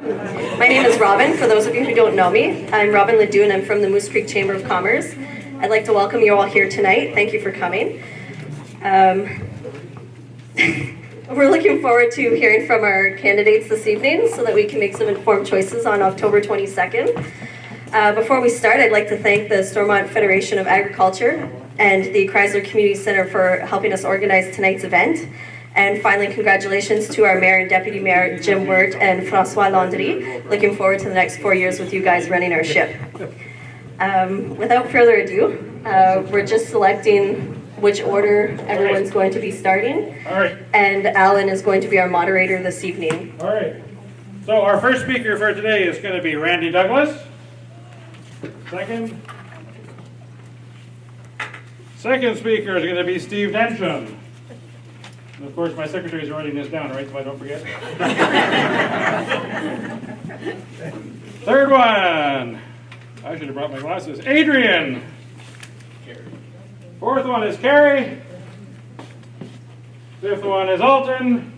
My name is Robin. For those of you who don't know me, I'm Robin Ledoux and I'm from the Moose Creek Chamber of Commerce. I'd like to welcome you all here tonight. Thank you for coming. We're looking forward to hearing from our candidates this evening so that we can make some informed choices on October 22nd. Before we start, I'd like to thank the Stormont Federation of Agriculture and the Chrysler Community Center for helping us organize tonight's event. And finally, congratulations to our Mayor and Deputy Mayor, Jim Wirt and François Landry. Looking forward to the next 4 years with you guys running our ship. Without further ado, we're just selecting which order everyone's going to be starting. All right. And Alan is going to be our moderator this evening. All right. So our first speaker for today is going to be Randy Douglas. Second speaker is going to be Steve Densham. And of course, my secretary's writing this down, right, so I don't forget. Third one, I should have brought my glasses, Adrian. Fourth one is Carrie. Fifth one is Alton.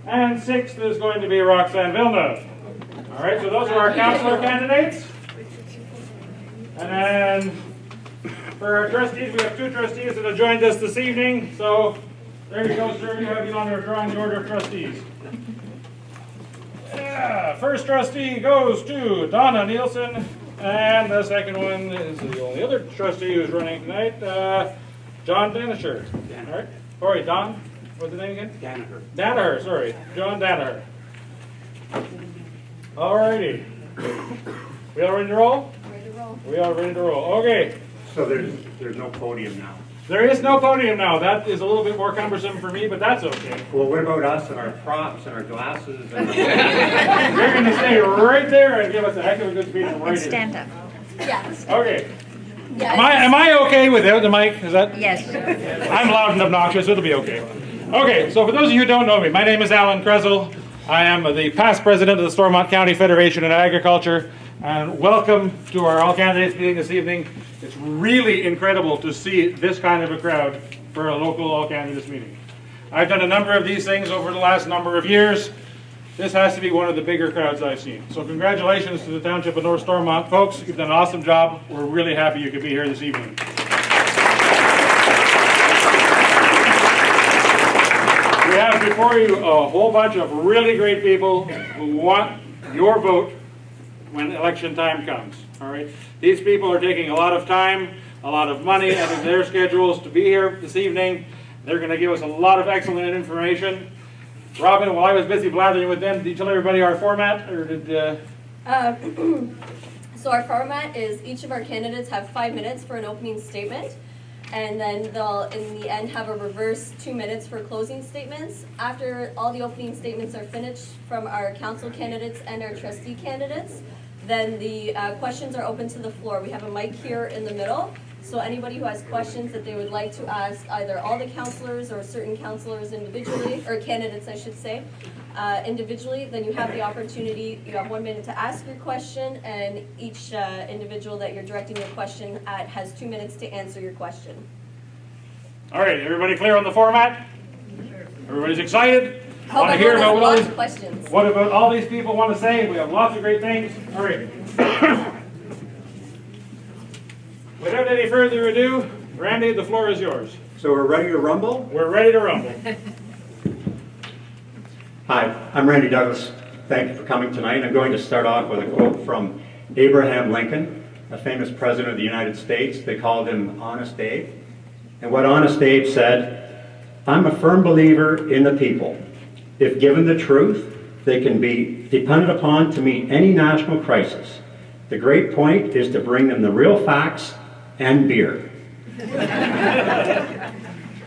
And sixth is going to be Roxanne Villeneuve. All right, so those are our councillor candidates. And then for our trustees, we have two trustees that have joined us this evening. So there you go, sir. You have the honor of drawing the order of trustees. Yeah, first trustee goes to Donna Nielsen. And the second one is the only other trustee who's running tonight, John Danaher. All right. Sorry, Don. What's the name again? Danaher. Danaher, sorry. John Danaher. All righty. We all ready to roll? Ready to roll. We are ready to roll. Okay. So there's no podium now. There is no podium now. That is a little bit more cumbersome for me, but that's okay. Well, what about us and our props and our glasses? And You're going to stay right there and give us a heck of a good speech from right here. Stand up. Yeah. Okay. Yeah. Am I okay without the mic? Is that? Yes. I'm loud and obnoxious. It'll be okay. Okay. So for those of you who don't know me, my name is Alan Krezel. I am the past president of the Stormont County Federation of Agriculture, and welcome to our all candidates meeting this evening. It's really incredible to see this kind of a crowd for a local all candidates meeting. I've done a number of these things over the last number of years. This has to be one of the bigger crowds I've seen. So congratulations to the Township of North Stormont. Folks, you've done an awesome job. We're really happy you could be here this evening. We have before you a whole bunch of really great people who want your vote when election time comes. All right. These people are taking a lot of time, a lot of money out of their schedules to be here this evening. They're going to give us a lot of excellent information. Robin, while I was busy blathering with them, did you tell everybody our format, or did? So our format is each of our candidates have 5 minutes for an opening statement, and then they'll, in the end, have a reverse 2 minutes for closing statements. After all the opening statements are finished from our council candidates and our trustee candidates, then the questions are open to the floor. We have a mic here in the middle, so anybody who has questions that they would like to ask either all the councillors or certain councillors individually, or candidates I should say, individually, then you have the opportunity, you have 1 minute to ask your question, and each individual that you're directing your question at has 2 minutes to answer your question. All right, everybody clear on the format? Everybody's excited? Hope Want to hear about everyone has what all lots these, of questions. what about all these people want to say? We have lots of great things. All right. Without any further ado, Randy, the floor is yours. so we're ready to rumble? We're ready to rumble. Hi, I'm Randy Douglas. Thank you for coming tonight. I'm going to start off with a quote from Abraham Lincoln, a famous president of the United States. They called him Honest Abe. And what Honest Abe said, "I'm a firm believer in the people. If given the truth, they can be depended upon to meet any national crisis. The great point is to bring them the real facts and beer."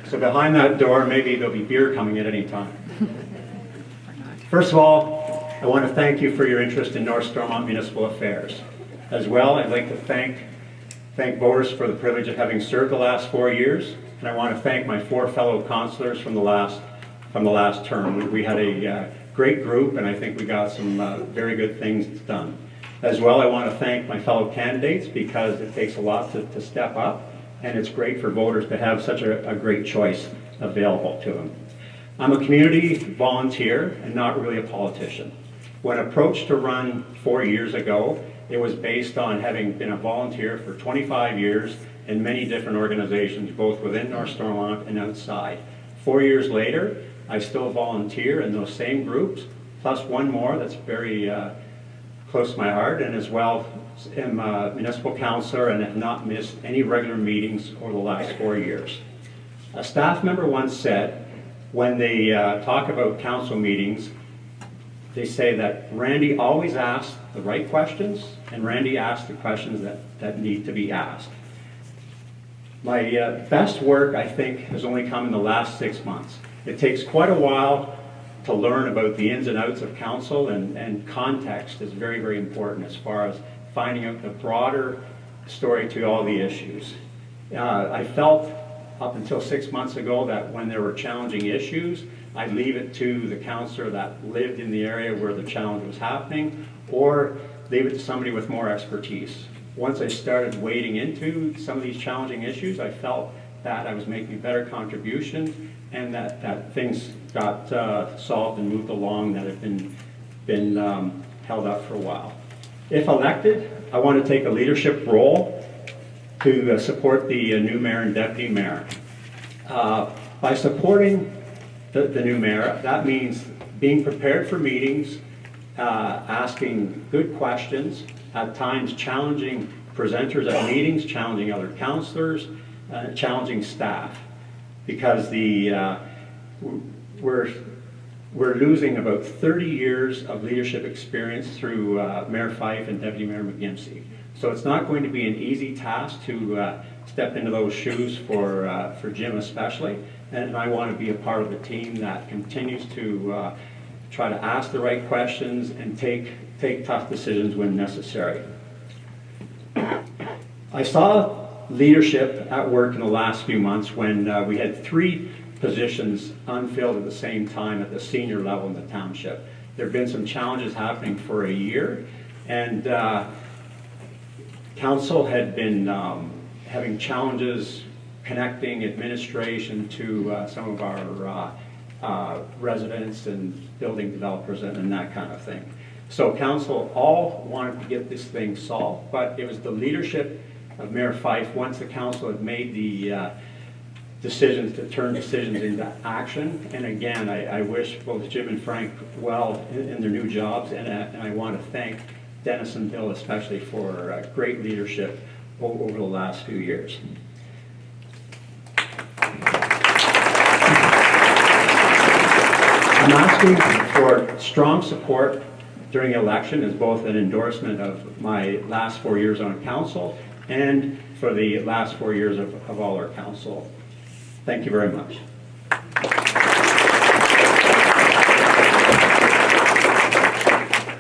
So behind that door, maybe there'll be beer coming at any time. First of all, I want to thank you for your interest in North Stormont Municipal Affairs. As well, I'd like to thank voters for the privilege of having served the last 4 years, and I want to thank my 4 fellow councillors from the last term. We had a great group, and I think we got some very good things done. As well, I want to thank my fellow candidates because it takes a lot to step up, and it's great for voters to have such a great choice available to them. I'm a community volunteer and not really a politician. When approached to run 4 years ago, it was based on having been a volunteer for 25 years in many different organizations, both within North Stormont and outside. 4 years later, I still volunteer in those same groups, plus one more that's very close to my heart, and as well am a municipal councillor and have not missed any regular meetings over the last 4 years. A staff member once said, when they talk about council meetings, they say that Randy always asks the right questions, and Randy asks the questions that need to be asked. My best work, I think, has only come in the last 6 months. It takes quite a while to learn about the ins and outs of council, and context is very, very important as far as finding out the broader story to all the issues. I felt up until 6 months ago that when there were challenging issues, I'd leave it to the councillor that lived in the area where the challenge was happening, or leave it to somebody with more expertise. Once I started wading into some of these challenging issues, I felt that I was making a better contribution, and that things got solved and moved along that have been held up for a while. If elected, I want to take a leadership role to support the new mayor and deputy mayor. By supporting the new mayor, that means being prepared for meetings, asking good questions, at times challenging presenters at meetings, challenging other councillors, challenging staff, because we're losing about 30 years of leadership experience through Mayor Fife and Deputy Mayor McGimsey. So it's not going to be an easy task to step into those shoes for Jim especially, and I want to be a part of the team that continues to try to ask the right questions and take tough decisions when necessary. I saw leadership at work in the last few months when we had 3 positions unfilled at the same time at the senior level in the township. There have been some challenges happening for a year, and council had been having challenges connecting administration to some of our residents and building developers and that kind of thing. So council all wanted to get this thing solved, but it was the leadership of Mayor Fife, once the council had made the decisions to turn decisions into action. And again, I wish both Jim and Frank well in their new jobs, and I want to thank Dennis and Bill especially for great leadership over the last few years. I'm asking for strong support during the election as both an endorsement of my last 4 years on council and for the last 4 years of all our council. Thank you very much.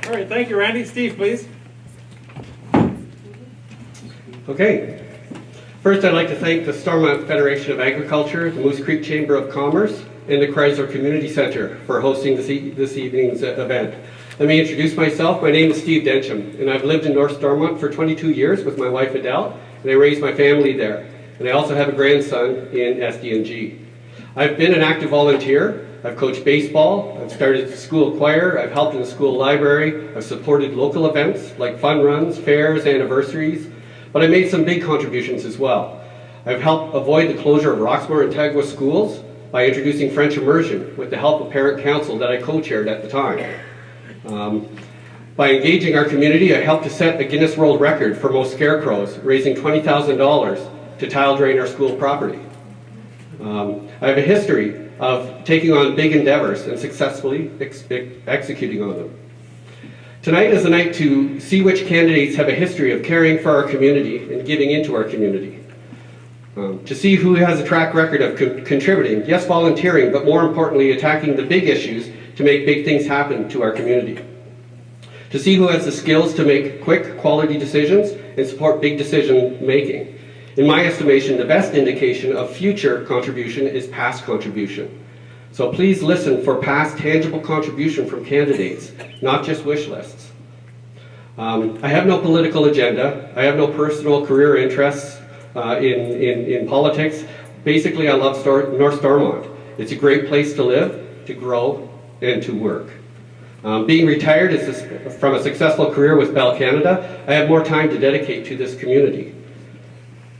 All right, thank you, Randy. Steve, please. Okay. First, I'd like to thank the Stormont Federation of Agriculture, the Moose Creek Chamber of Commerce, and the Chrysler Community Center for hosting this evening's event. Let me introduce myself. My name is Steve Densham, and I've lived in North Stormont for 22 years with my wife Adele, and I raised my family there. And I also have a grandson in SDNG. I've been an active volunteer. I've coached baseball, I've started the school choir, I've helped in the school library, I've supported local events like fun runs, fairs, anniversaries, but I made some big contributions as well. I've helped avoid the closure of Roxmore and Tagua schools by introducing French immersion with the help of parent council that I co-chaired at the time. By engaging our community, I helped to set a Guinness World Record for most scarecrows, raising $20,000 to tile drain our school property. I have a history of taking on big endeavors and successfully executing on them. Tonight is the night to see which candidates have a history of caring for our community and giving into our community. To see who has a track record of contributing, yes, volunteering, but more importantly, attacking the big issues to make big things happen to our community. To see who has the skills to make quick, quality decisions and support big decision making. In my estimation, the best indication of future contribution is past contribution. So please listen for past tangible contribution from candidates, not just wish lists. I have no political agenda. I have no personal career interests in politics. Basically, I love North Stormont. It's a great place to live, to grow, and to work. Being retired from a successful career with Bell Canada, I have more time to dedicate to this community.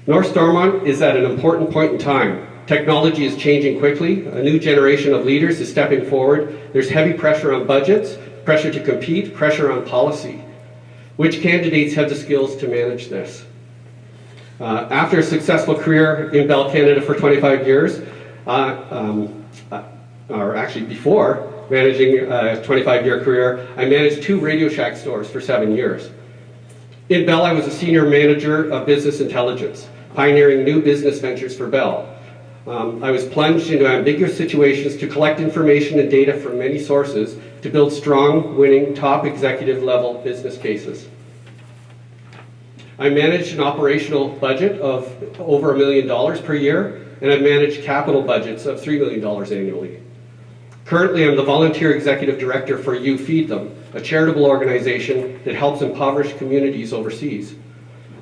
North Stormont is at an important point in time. Technology is changing quickly. A new generation of leaders is stepping forward. There's heavy pressure on budgets, pressure to compete, pressure on policy. Which candidates have the skills to manage this? After a successful career in Bell Canada for 25 years, or actually before managing a 25-year career, I managed 2 Radio Shack stores for 7 years. In Bell, I was a senior manager of business intelligence, pioneering new business ventures for Bell. I was plunged into ambiguous situations to collect information and data from many sources to build strong, winning, top executive level business cases. I managed an operational budget of over $1 million per year, and I've managed capital budgets of $3 million annually. Currently, I'm the volunteer executive director for You Feed Them, a charitable organization that helps impoverished communities overseas.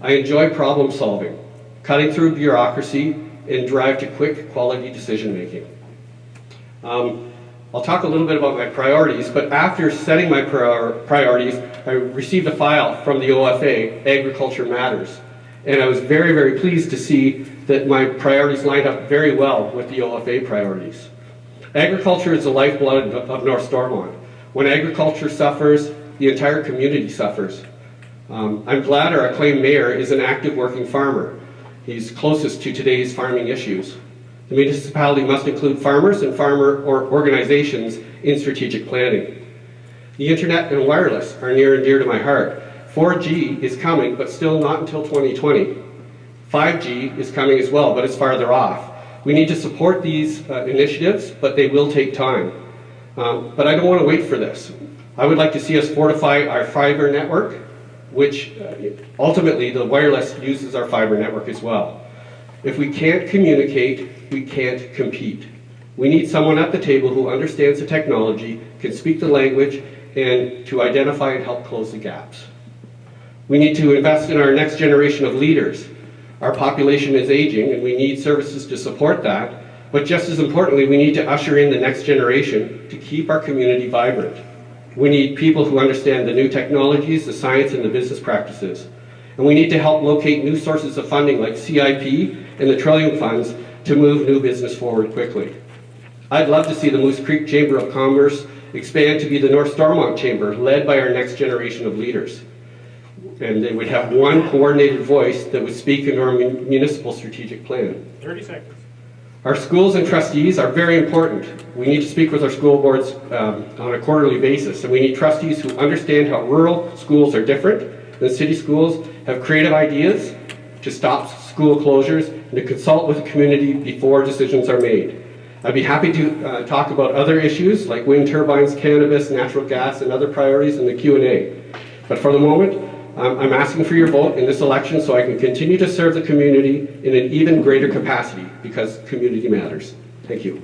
I enjoy problem solving, cutting through bureaucracy, and drive to quick, quality decision making. I'll talk a little bit about my priorities, but after setting my priorities, I received a file from the OFA, Agriculture Matters, and I was very, very pleased to see that my priorities lined up very well with the OFA priorities. Agriculture is the lifeblood of North Stormont. When agriculture suffers, the entire community suffers. I'm glad our acclaimed mayor is an active working farmer. He's closest to today's farming issues. The municipality must include farmers and farmer organizations in strategic planning. The internet and wireless are near and dear to my heart. 4G is coming, but still not until 2020. 5G is coming as well, but it's farther off. We need to support these initiatives, but they will take time. But I don't want to wait for this. I would like to see us fortify our fiber network, which ultimately the wireless uses our fiber network as well. If we can't communicate, we can't compete. We need someone at the table who understands the technology, can speak the language, and to identify and help close the gaps. We need to invest in our next generation of leaders. Our population is aging and we need services to support that, but just as importantly, we need to usher in the next generation to keep our community vibrant. We need people who understand the new technologies, the science, and the business practices. And we need to help locate new sources of funding like CIP and the Trillium funds to move new business forward quickly. I'd love to see the Moose Creek Chamber of Commerce expand to be the North Stormont Chamber, led by our next generation of leaders. And they would have one coordinated voice that would speak into our municipal strategic plan. 30 seconds. Our schools and trustees are very important. We need to speak with our school boards on a quarterly basis, and we need trustees who understand how rural schools are different than city schools, have creative ideas to stop school closures, and to consult with the community before decisions are made. I'd be happy to talk about other issues like wind turbines, cannabis, natural gas, and other priorities in the Q&A. But for the moment, I'm asking for your vote in this election so I can continue to serve the community in an even greater capacity, because community matters. Thank you.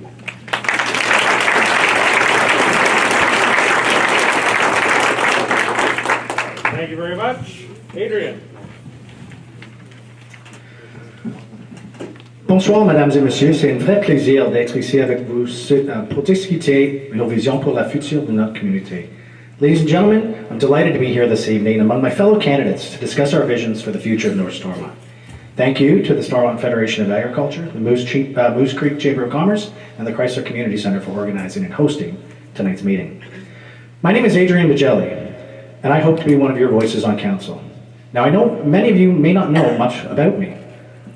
Thank you very much. Adrian. Bonsoir, mesdames et messieurs. C'est un vrai plaisir d'être ici avec vous pour discuter nos visions pour la future de notre communauté. Ladies and gentlemen, I'm delighted to be here this evening among my fellow candidates to discuss our visions for the future of North Stormont. Thank you to the Stormont Federation of Agriculture, the Moose Creek Chamber of Commerce, and the Chrysler Community Center for organizing and hosting tonight's meeting. My name is Adrian Bajelli, and I hope to be one of your voices on council. Now, I know many of you may not know much about me.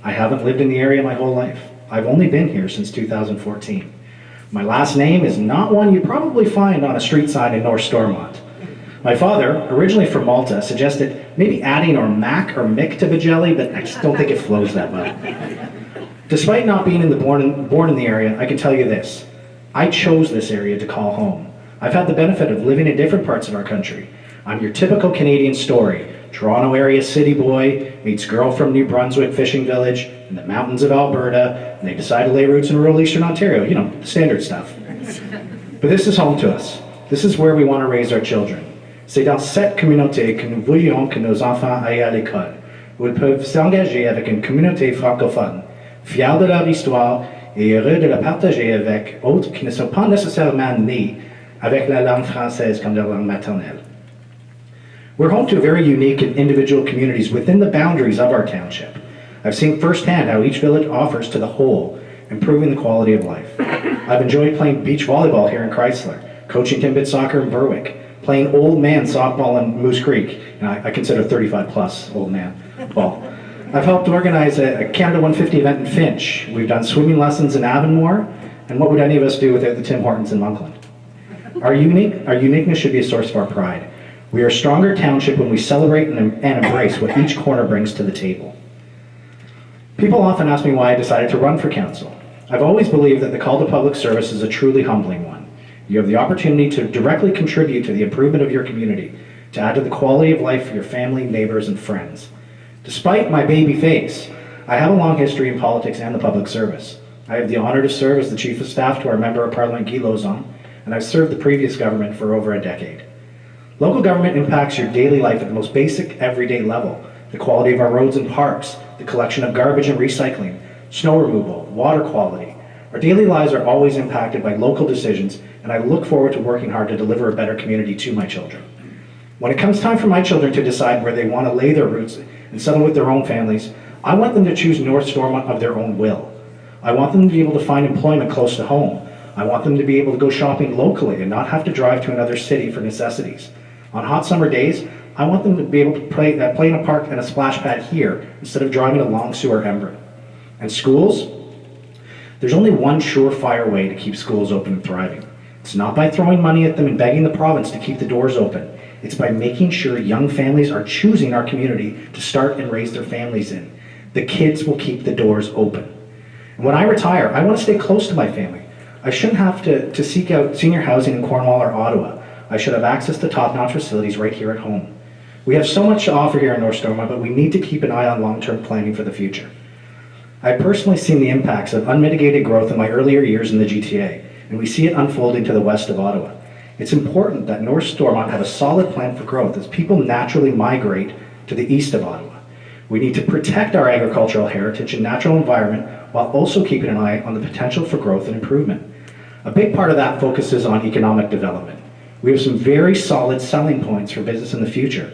I haven't lived in the area my whole life. I've only been here since 2014. My last name is not one you'd probably find on a street sign in North Stormont. My father, originally from Malta, suggested maybe adding or Mac or Mick to Bajelli, but I just don't think it flows that well. Despite not being born in the area, I can tell you this. I chose this area to call home. I've had the benefit of living in different parts of our country. I'm your typical Canadian story. Toronto area city boy meets girl from New Brunswick fishing village in the mountains of Alberta, and they decide to lay roots in rural eastern Ontario. You know, the standard stuff. But this is home to us. This is where we want to raise our children. C'est dans cette communauté que nous voulons que nos enfants aillent à l'école, où ils peuvent s'engager avec une communauté francophone, fiers de leur histoire et heureux de la partager avec autres qui ne sont pas nécessairement nés avec la langue française comme leur langue maternelle. We're home to very unique and individual communities within the boundaries of our township. I've seen firsthand how each village offers to the whole, improving the quality of life. I've enjoyed playing beach volleyball here in Chrysler, coaching Timbit soccer in Berwick, playing old man softball in Moose Creek, and I consider 35 plus old man ball. I've helped organize a Canada 150 event in Finch. We've done swimming lessons in Avonmore, and what would any of us do without the Tim Hortons in Monkland? Our uniqueness should be a source of our pride. We are a stronger township when we celebrate and embrace what each corner brings to the table. People often ask me why I decided to run for council. I've always believed that the call to public service is a truly humbling one. You have the opportunity to directly contribute to the improvement of your community, to add to the quality of life for your family, neighbors, and friends. Despite my baby face, I have a long history in politics and the public service. I have the honor to serve as the Chief of Staff to our Member of Parliament, Guy Lauzon, and I've served the previous government for over a decade. Local government impacts your daily life at the most basic, everyday level. The quality of our roads and parks, the collection of garbage and recycling, snow removal, water quality. Our daily lives are always impacted by local decisions, and I look forward to working hard to deliver a better community to my children. When it comes time for my children to decide where they want to lay their roots and settle with their own families, I want them to choose North Stormont of their own will. I want them to be able to find employment close to home. I want them to be able to go shopping locally and not have to drive to another city for necessities. On hot summer days, I want them to be able to play in a park and a splash pad here instead of driving a long sewer Embra. And schools? There's only one surefire way to keep schools open and thriving. It's not by throwing money at them and begging the province to keep the doors open. It's by making sure young families are choosing our community to start and raise their families in. The kids will keep the doors open. And when I retire, I want to stay close to my family. I shouldn't have to seek out senior housing in Cornwall or Ottawa. I should have access to top-notch facilities right here at home. We have so much to offer here in North Stormont, but we need to keep an eye on long-term planning for the future. I've personally seen the impacts of unmitigated growth in my earlier years in the GTA, and we see it unfolding to the west of Ottawa. It's important that North Stormont have a solid plan for growth as people naturally migrate to the east of Ottawa. We need to protect our agricultural heritage and natural environment while also keeping an eye on the potential for growth and improvement. A big part of that focuses on economic development. We have some very solid selling points for business in the future.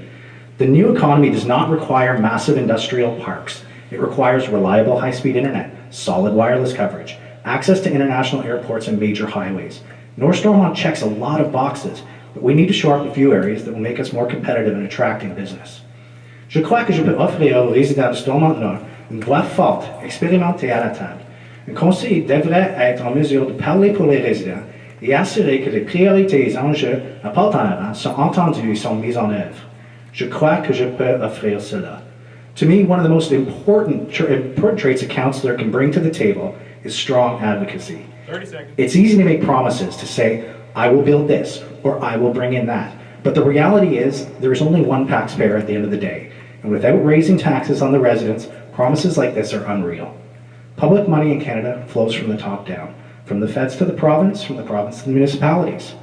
The new economy does not require massive industrial parks. It requires reliable high-speed internet, solid wireless coverage, access to international airports and major highways. North Stormont checks a lot of boxes, but we need to shore up a few areas that will make us more competitive in attracting business. Je crois que je peux offrir aux résidents de Stormont Nord une voix forte, expérimentée à la table. Un conseiller devrait être en mesure de parler pour les résidents et assurer que les priorités et les enjeux apportés en avant sont entendus et sont mis en œuvre. Je crois que je peux offrir cela. To me, one of the most important traits a councillor can bring to the table is strong advocacy. 30 seconds. It's easy to make promises, to say, I will build this, or I will bring in that. But the reality is, there is only one taxpayer at the end of the day. And without raising taxes on the residents, promises like this are unreal. Public money in Canada flows from the top down, from the feds to the province, from the province to the municipalities.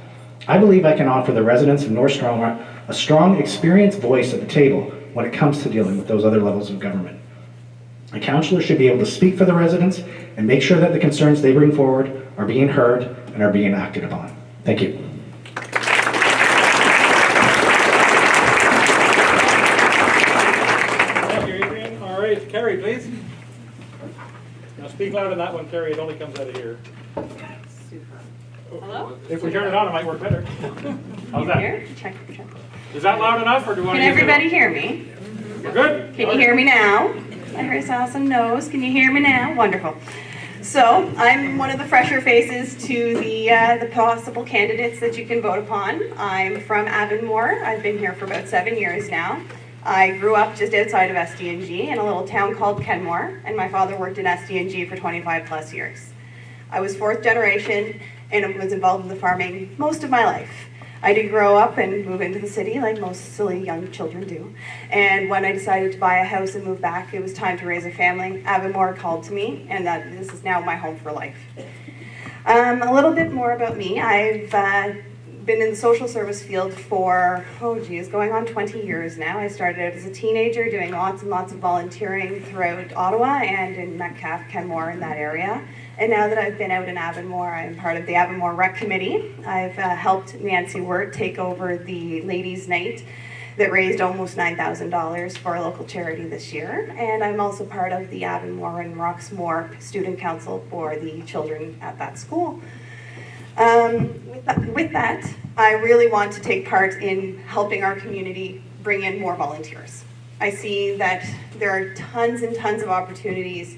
I believe I can offer the residents of North Stormont a strong, experienced voice at the table when it comes to dealing with those other levels of government. A councillor should be able to speak for the residents and make sure that the concerns they bring forward are being heard and are being acted upon. Thank you. Thank you, Adrian. All right, Carrie, please. Now speak loud on that one, Carrie. It only comes out of here. Hello? If we turn it on, it might work better. How's that? Here? Check. Is that loud enough, or do you want Can to use it? everybody hear me? We're good. Can you hear me now? I heard some no's. Can you hear me now? Wonderful. So I'm one of the fresher faces to the possible candidates that you can vote upon. I'm from Avonmore. I've been here for about 7 years now. I grew up just outside of SDNG in a little town called Kenmore, and my father worked in SDNG for 25 plus years. I was fourth generation and was involved in the farming most of my life. I did grow up and move into the city like most silly young children do. And when I decided to buy a house and move back, it was time to raise a family. Avonmore called to me, and that this is now my home for life. A little bit more about me. I've been in the social service field for, going on 20 years now. I started out as a teenager doing lots and lots of volunteering throughout Ottawa and in Metcalfe, Kenmore, in that area. And now that I've been out in Avonmore, I'm part of the Avonmore Rec Committee. I've helped Nancy Wirt take over the Ladies' Night that raised almost $9,000 for a local charity this year. And I'm also part of the Avonmore and Roxmore Student Council for the children at that school. With that, I really want to take part in helping our community bring in more volunteers. I see that there are tons and tons of opportunities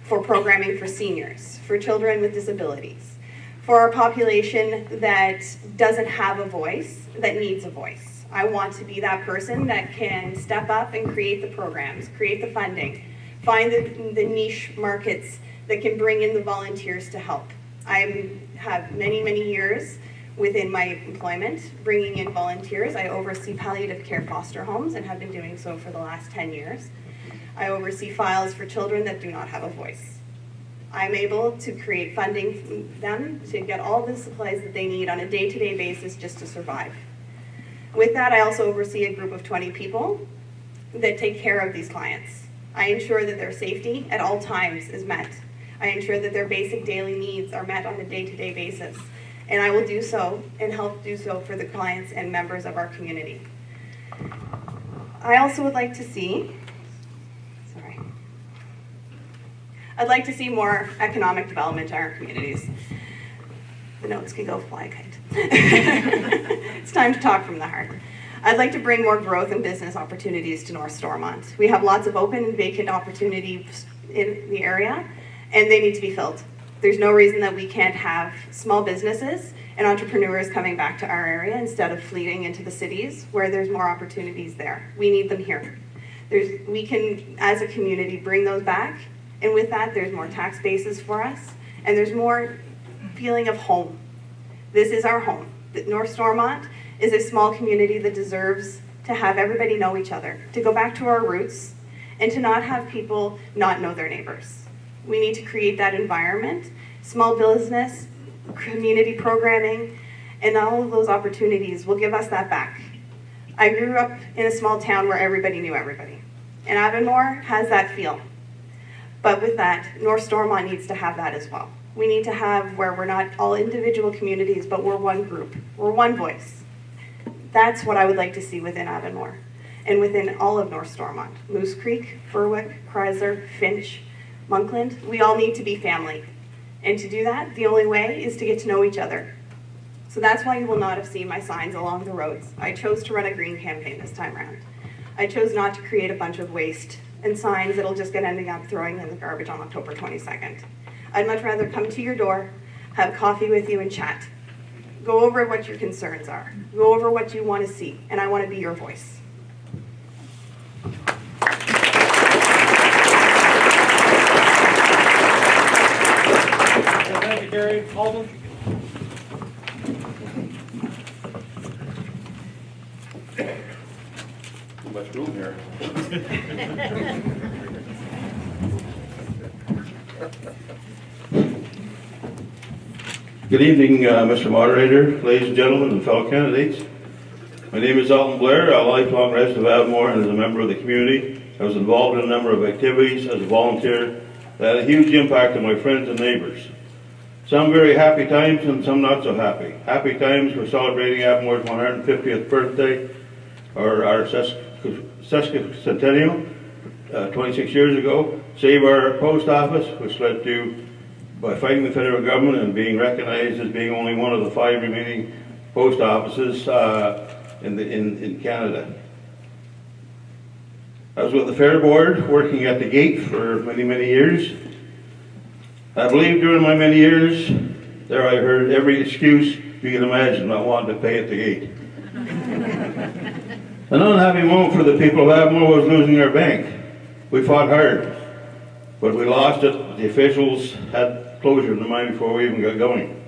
for programming for seniors, for children with disabilities, for our population that doesn't have a voice, that needs a voice. I want to be that person that can step up and create the programs, create the funding, find the niche markets that can bring in the volunteers to help. I have many, many years within my employment bringing in volunteers. I oversee palliative care foster homes and have been doing so for the last 10 years. I oversee files for children that do not have a voice. I'm able to create funding for them to get all the supplies that they need on a day-to-day basis just to survive. With that, I also oversee a group of 20 people that take care of these clients. I ensure that their safety at all times is met. I ensure that their basic daily needs are met on a day-to-day basis. And I will do so and help do so for the clients and members of our community. I also would like to see, I'd like to see more economic development in our communities. The notes can go fly kite. It's time to talk from the heart. I'd like to bring more growth and business opportunities to North Stormont. We have lots of open and vacant opportunities in the area, and they need to be filled. There's no reason that we can't have small businesses and entrepreneurs coming back to our area instead of fleeing into the cities where there's more opportunities there. We need them here. We can, as a community, bring those back, and with that, there's more tax bases for us, and there's more feeling of home. This is our home. North Stormont is a small community that deserves to have everybody know each other, to go back to our roots, and to not have people not know their neighbors. We need to create that environment, small business, community programming, and all of those opportunities will give us that back. I grew up in a small town where everybody knew everybody, and Avonmore has that feel. But with that, North Stormont needs to have that as well. We need to have where we're not all individual communities, but we're one group, we're one voice. That's what I would like to see within Avonmore and within all of North Stormont. Moose Creek, Berwick, Chrysler, Finch, Monkland, we all need to be family. And to do that, the only way is to get to know each other. So that's why you will not have seen my signs along the roads. I chose to run a green campaign this time around. I chose not to create a bunch of waste and signs that'll just get ending up throwing in the garbage on October 22nd. I'd much rather come to your door, have coffee with you and chat. Go over what your concerns are. Go over what you want to see, and I want to be your voice. Thank you, Gary. Alden? Too much room here. Good evening, Mr. Moderator, ladies and gentlemen, and fellow candidates. My name is Alton Blair, a lifelong resident of Avonmore, and as a member of the community, I was involved in a number of activities as a volunteer that had a huge impact on my friends and neighbors. Some very happy times and some not so happy. Happy times, we're celebrating Avonmore's 150th birthday, or our sesquicentennial, 26 years ago. Save our post office, which led to, by fighting the federal government and being recognized as being only one of the 5 remaining post offices in Canada. I was with the Fair Board, working at the gate for many, many years. I believe during my many years there I heard every excuse you can imagine not wanting to pay at the gate. An unhappy moment for the people of Avonmore was losing our bank. We fought hard, but we lost it. The officials had closure in their mind before we even got going.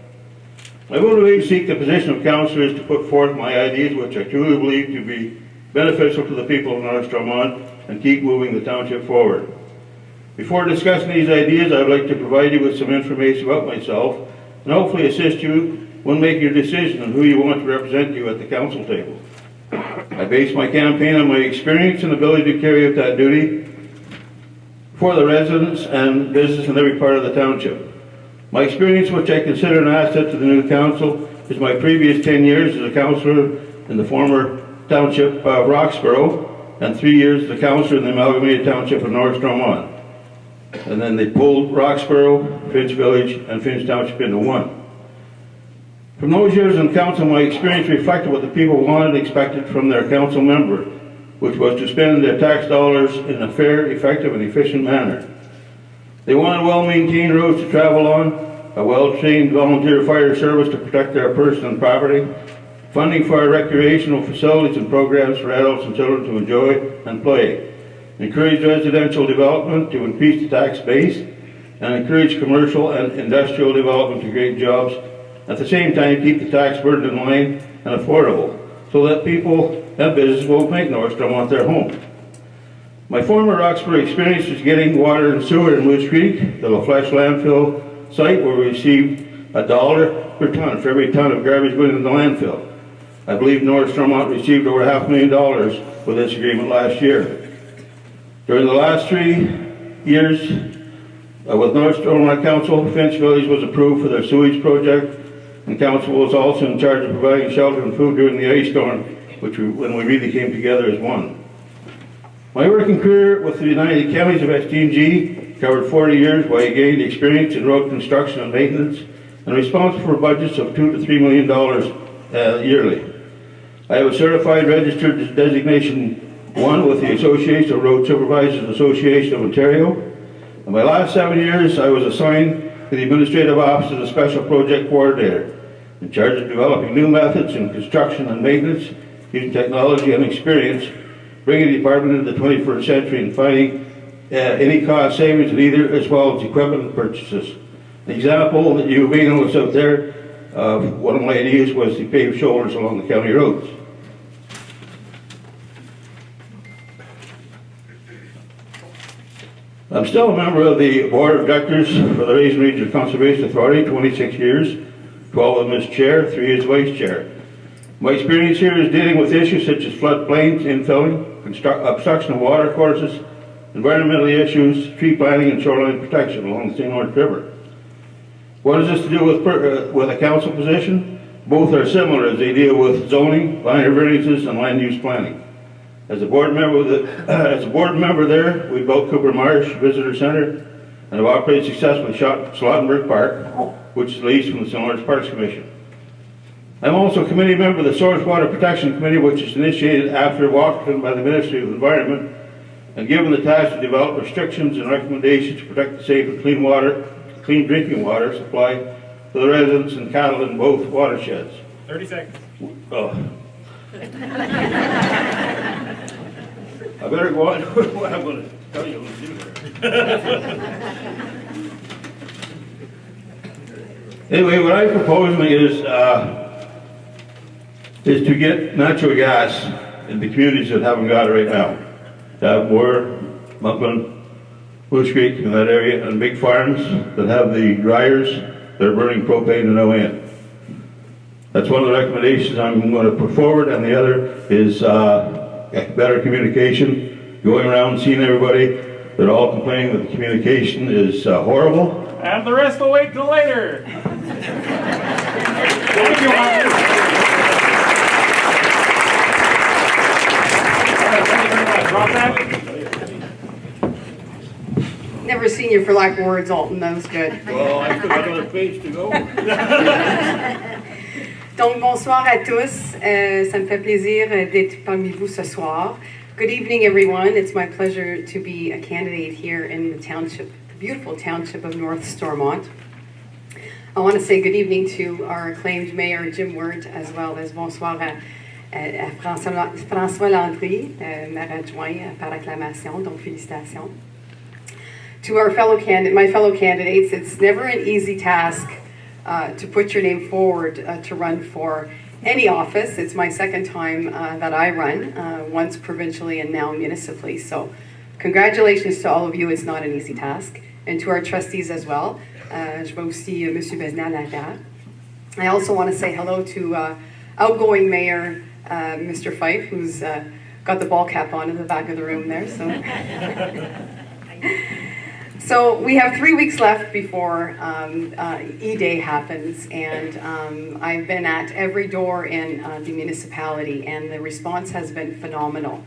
My motivation to seek the position of councillor is to put forth my ideas, which I truly believe to be beneficial to the people of North Stormont, and keep moving the township forward. Before discussing these ideas, I would like to provide you with some information about myself and hopefully assist you when making your decision on who you want to represent you at the council table. I base my campaign on my experience and ability to carry out that duty for the residents and business in every part of the township. My experience, which I consider an asset to the new council, is my previous 10 years as a councillor in the former township of Roxborough and 3 years as a councillor in the amalgamated township of North Stormont. And then they pulled Roxborough, Finch Village, and Finch Township into one. From those years in council, my experience reflected what the people wanted and expected from their council member, which was to spend their tax dollars in a fair, effective, and efficient manner. They wanted well-maintained roads to travel on, a well-trained volunteer fire service to protect their person and property, funding for our recreational facilities and programs for adults and children to enjoy and play, encourage residential development to increase the tax base, and encourage commercial and industrial development to create jobs. At the same time, keep the tax burden in line and affordable, so that people and businesses will make North Stormont their home. My former Roxborough experience was getting water and sewer in Moose Creek, the La Flèche landfill site, where we received $1 per ton for every ton of garbage going into the landfill. I believe North Stormont received over $500,000 with this agreement last year. During the last 3 years with North Stormont Council, Finch Village was approved for their sewage project, and Council was also in charge of providing shelter and food during the ice storm, when we really came together as one. My working career with the United Counties of ST&G covered 40 years, where I gained experience in road construction and maintenance, and responsible for budgets of $2 to $3 million yearly. I have a certified registered designation 1 with the Association of Road Supervisors Association of Ontario. In my last 7 years, I was assigned to the Administrative Office as a Special Project Coordinator, in charge of developing new methods in construction and maintenance, using technology and experience, bringing the department into the 21st century and finding any cost savings in either, as well as equipment purchases. The example that you may notice out there of one of my ideas was to pave shoulders along the county roads. I'm still a member of the Board of Directors for the Raisin Regional Conservation Authority, 26 years, 12 of them as chair, 3 as vice chair. My experience here is dealing with issues such as floodplains, infilling, obstruction of water courses, environmental issues, tree planting, and shoreline protection along the St. Lawrence River. What has this to do with a council position? Both are similar as they deal with zoning, minor variances, and land use planning. As a board member there, we built Cooper Marsh Visitor Center and have operated successfully Slottenberg Park, which is leased from the St. Lawrence Parks Commission. I'm also a committee member of the Source Water Protection Committee, which is initiated after Washington by the Ministry of Environment and given the task to develop restrictions and recommendations to protect the safe and clean drinking water supply to the residents and cattle in both watersheds. 30 seconds. Oh. I better go on with what I'm going to tell you to do there. Anyway, what I'm proposing is to get natural gas in the communities that haven't got it right now. To have more Muckland, Moose Creek in that area, and big farms that have the dryers that are burning propane to no end. That's one of the recommendations I'm going to put forward, and the other is better communication, going around seeing everybody. They're all complaining that the communication is horrible. And the rest will wait till later. Thank you, Never seen you for lack of words, Alton. That was good. Well, I still got another page to go. Donc, bonsoir à tous. Ça me fait plaisir d'être parmi vous ce soir. Good evening, everyone. It's my pleasure to be a candidate here in the township, the beautiful township of North Stormont. I want to say good evening to our acclaimed mayor, Jim Wirt, as well as bonsoir à François Landry, maire adjoint par acclamation, donc félicitations. To our my fellow candidates, it's never an easy task to put your name forward to run for any office. It's my second time that I run, once provincially and now municipally. So congratulations to all of you. It's not an easy task. And to our trustees as well. Je vois aussi M. Besnard à la table. I also want to say hello to outgoing Mayor Mr. Fife, who's got the ball cap on in the back of the room there. So we have 3 weeks left before E-Day happens, and I've been at every door in the municipality, and the response has been phenomenal.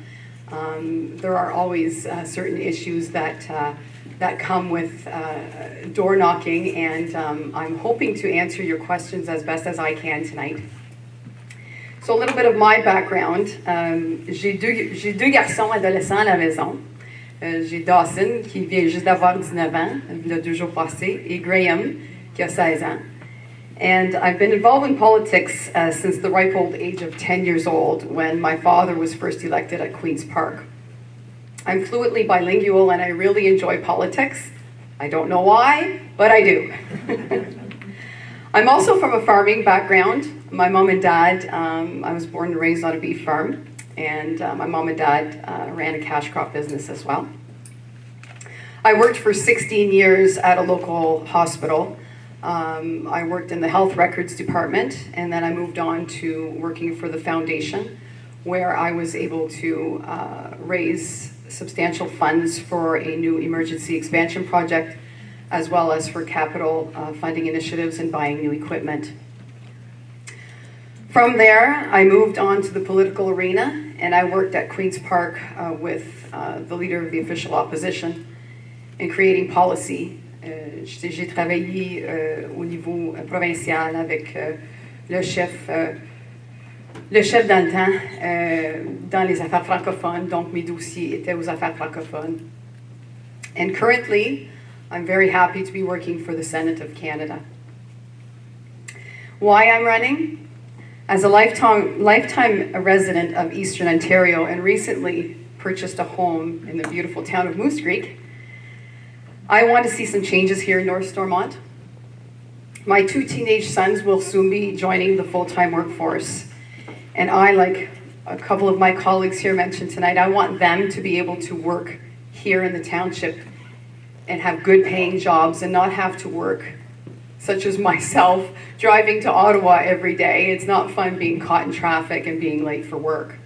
There are always certain issues that come with door knocking, and I'm hoping to answer your questions as best as I can tonight. So a little bit of my background. J'ai deux garçons adolescents à la maison. J'ai Dawson, qui vient juste d'avoir 19 ans, il y a 2 jours passés, et Graham, qui a 16 ans. And I've been involved in politics since the ripe old age of 10 years old, when my father was first elected at Queen's Park. I'm fluently bilingual and I really enjoy politics. I don't know why, but I do. I'm also from a farming background. My mom and dad, I was born and raised on a beef farm, and my mom and dad ran a cash crop business as well. I worked for 16 years at a local hospital. I worked in the health records department, and then I moved on to working for the foundation, where I was able to raise substantial funds for a new emergency expansion project, as well as for capital funding initiatives and buying new equipment. From there, I moved on to the political arena, and I worked at Queen's Park with the leader of the official opposition in creating policy. J'ai travaillé au niveau provincial avec le chef dans le temps dans les affaires francophones, donc mes dossiers étaient aux affaires francophones. And currently, I'm very happy to be working for the Senate of Canada. Why I'm running? As a lifetime resident of Eastern Ontario and recently purchased a home in the beautiful town of Moose Creek, I want to see some changes here in North Stormont. My 2 teenage sons will soon be joining the full-time workforce. And I, like a couple of my colleagues here mentioned tonight, I want them to be able to work here in the township and have good paying jobs and not have to work, such as myself, driving to Ottawa every day. It's not fun being caught in traffic and being late for work.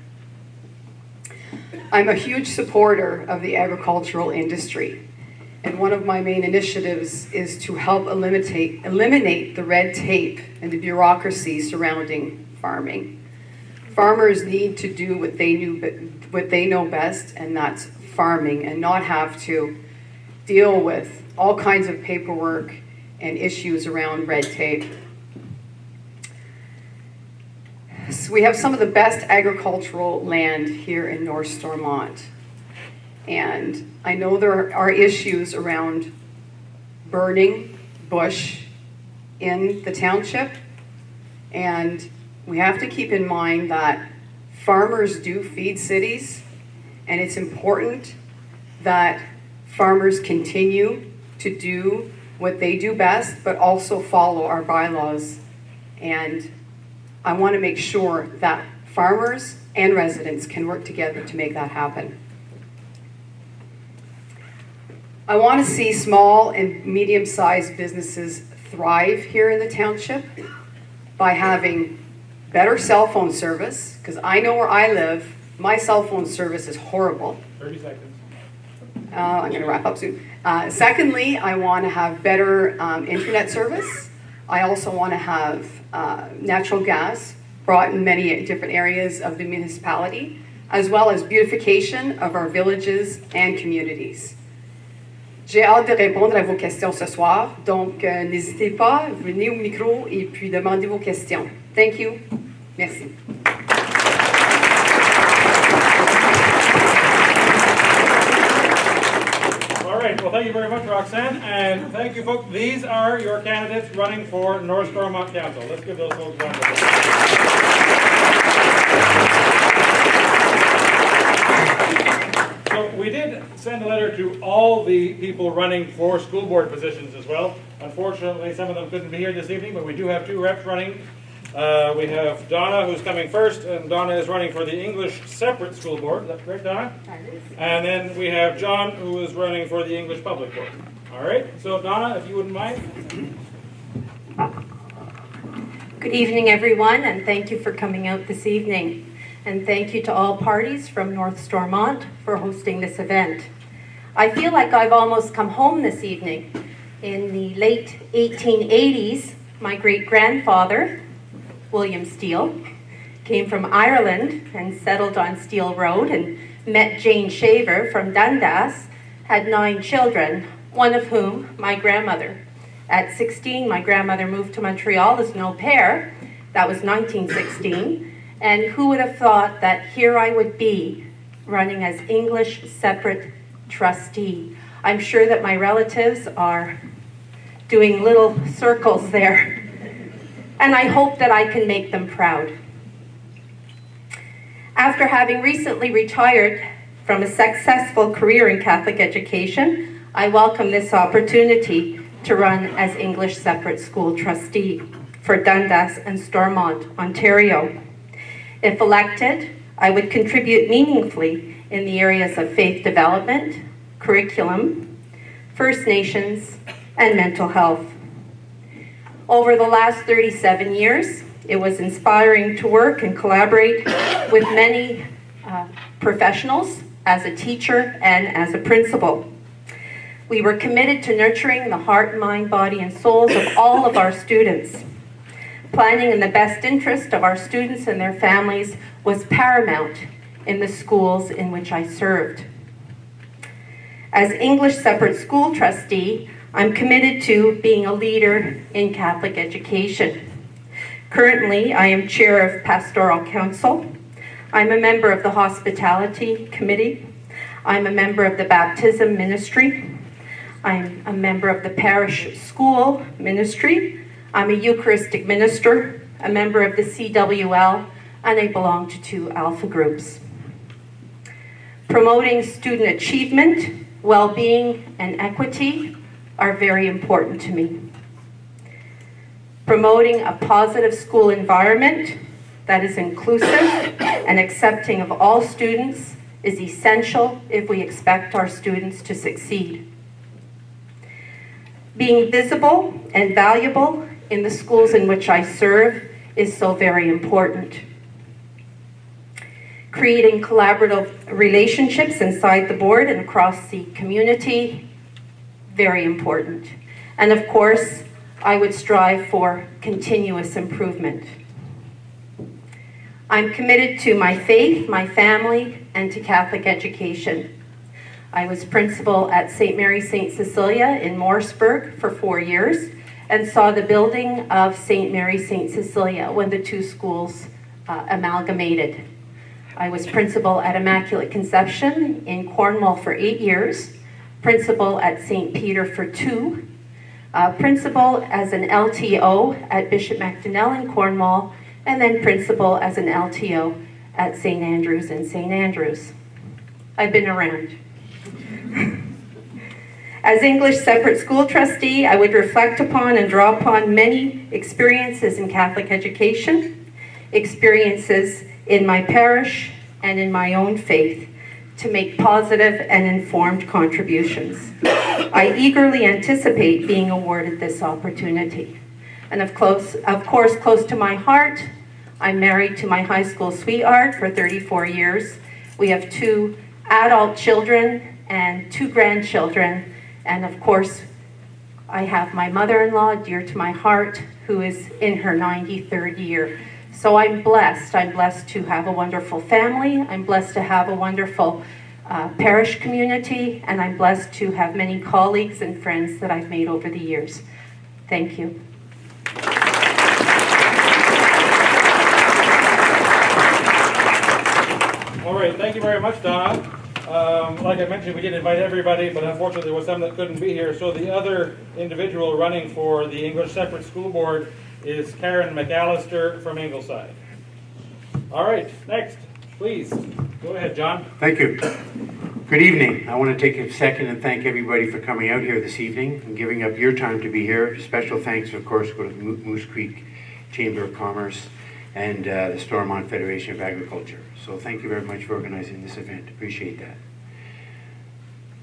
I'm a huge supporter of the agricultural industry, and one of my main initiatives is to help eliminate the red tape and the bureaucracy surrounding farming. Farmers need to do what they know best, and that's farming, and not have to deal with all kinds of paperwork and issues around red tape. So we have some of the best agricultural land here in North Stormont. And I know there are issues around burning bush in the township. And we have to keep in mind that farmers do feed cities, and it's important that farmers continue to do what they do best, but also follow our bylaws. And I want to make sure that farmers and residents can work together to make that happen. I want to see small and medium-sized businesses thrive here in the township by having better cell phone service, because I know where I live, my cell phone service is horrible. 30 seconds. I'm going to wrap up soon. Secondly, I want to have better internet service. I also want to have natural gas brought in many different areas of the municipality, as well as beautification of our villages and communities. J'ai hâte de répondre à vos questions ce soir, donc n'hésitez pas, venez au micro et puis demandez vos questions. Thank you. Merci. All right, well, thank you very much, Roxanne, and thank you, folks. These are your candidates running for North Stormont Council. Let's give those folks a round of applause. So we did send a letter to all the people running for school board positions as well. Unfortunately, some of them couldn't be here this evening, but we do have 2 reps running. We have Donna, who's coming first, and Donna is running for the English separate school board. Is that correct, Donna? And then we have John, who is running for the English public board. All right, so Donna, if you wouldn't mind. Good evening, everyone, and thank you for coming out this evening. And thank you to all parties from North Stormont for hosting this event. I feel like I've almost come home this evening. In the late 1880s, my great-grandfather, William Steele, came from Ireland and settled on Steele Road and met Jane Shaver from Dundas, had 9 children, one of whom my grandmother. At 16, my grandmother moved to Montreal as an au pair. That was 1916. And who would have thought that here I would be running as English separate trustee. I'm sure that my relatives are doing little circles there. And I hope that I can make them proud. After having recently retired from a successful career in Catholic education, I welcome this opportunity to run as English separate school trustee for Dundas and Stormont, Ontario. If elected, I would contribute meaningfully in the areas of faith development, curriculum, First Nations, and mental health. Over the last 37 years, it was inspiring to work and collaborate with many professionals as a teacher and as a principal. We were committed to nurturing the heart, mind, body, and souls of all of our students. Planning in the best interest of our students and their families was paramount in the schools in which I served. As English separate school trustee, I'm committed to being a leader in Catholic education. Currently, I am chair of Pastoral Council. I'm a member of the Hospitality Committee. I'm a member of the Baptism Ministry. I'm a member of the Parish School Ministry. I'm a Eucharistic minister, a member of the CWL, and I belong to 2 alpha groups. Promoting student achievement, well-being, and equity are very important to me. Promoting a positive school environment that is inclusive and accepting of all students is essential if we expect our students to succeed. Being visible and valuable in the schools in which I serve is so very important. Creating collaborative relationships inside the board and across the community, very important. And of course, I would strive for continuous improvement. I'm committed to my faith, my family, and to Catholic education. I was principal at St. Mary St. Cecilia in Morrisburg for 4 years and saw the building of St. Mary St. Cecilia when the 2 schools amalgamated. I was principal at Immaculate Conception in Cornwall for 8 years, principal at St. Peter for 2, principal as an LTO at Bishop MacDonnell in Cornwall, and then principal as an LTO at St. Andrews in St. Andrews. I've been around. As English separate school trustee, I would reflect upon and draw upon many experiences in Catholic education, experiences in my parish and in my own faith to make positive and informed contributions. I eagerly anticipate being awarded this opportunity. And of course, close to my heart, I'm married to my high school sweetheart for 34 years. We have 2 adult children and 2 grandchildren. And of course, I have my mother-in-law, dear to my heart, who is in her 93rd year. So I'm blessed. I'm blessed to have a wonderful family. I'm blessed to have a wonderful parish community. And I'm blessed to have many colleagues and friends that I've made over the years. Thank you. All right, thank you very much, Donna. Like I mentioned, we did invite everybody, but unfortunately there was some that couldn't be here. So the other individual running for the English Separate School Board is Karen McAllister from Ingleside. All right, next, please. Go ahead, John. Thank you. Good evening. I want to take a second and thank everybody for coming out here this evening and giving up your time to be here. Special thanks, of course, go to the Moose Creek Chamber of Commerce and the Stormont Federation of Agriculture. So thank you very much for organizing this event. Appreciate that.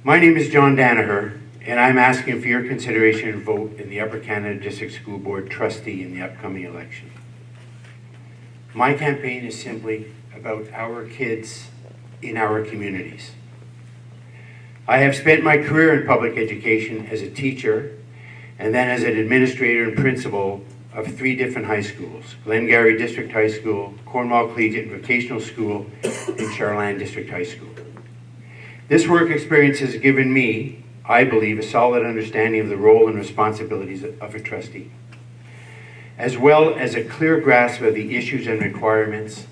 My name is John Danaher, and I'm asking for your consideration and vote in the Upper Canada District School Board trustee in the upcoming election. My campaign is simply about our kids in our communities. I have spent my career in public education as a teacher and then as an administrator and principal of 3 different high schools: Glengarry District High School, Cornwall Collegiate and Vocational School, and Charlan District High School. This work experience has given me, I believe, a solid understanding of the role and responsibilities of a trustee, as well as a clear grasp of the issues and requirements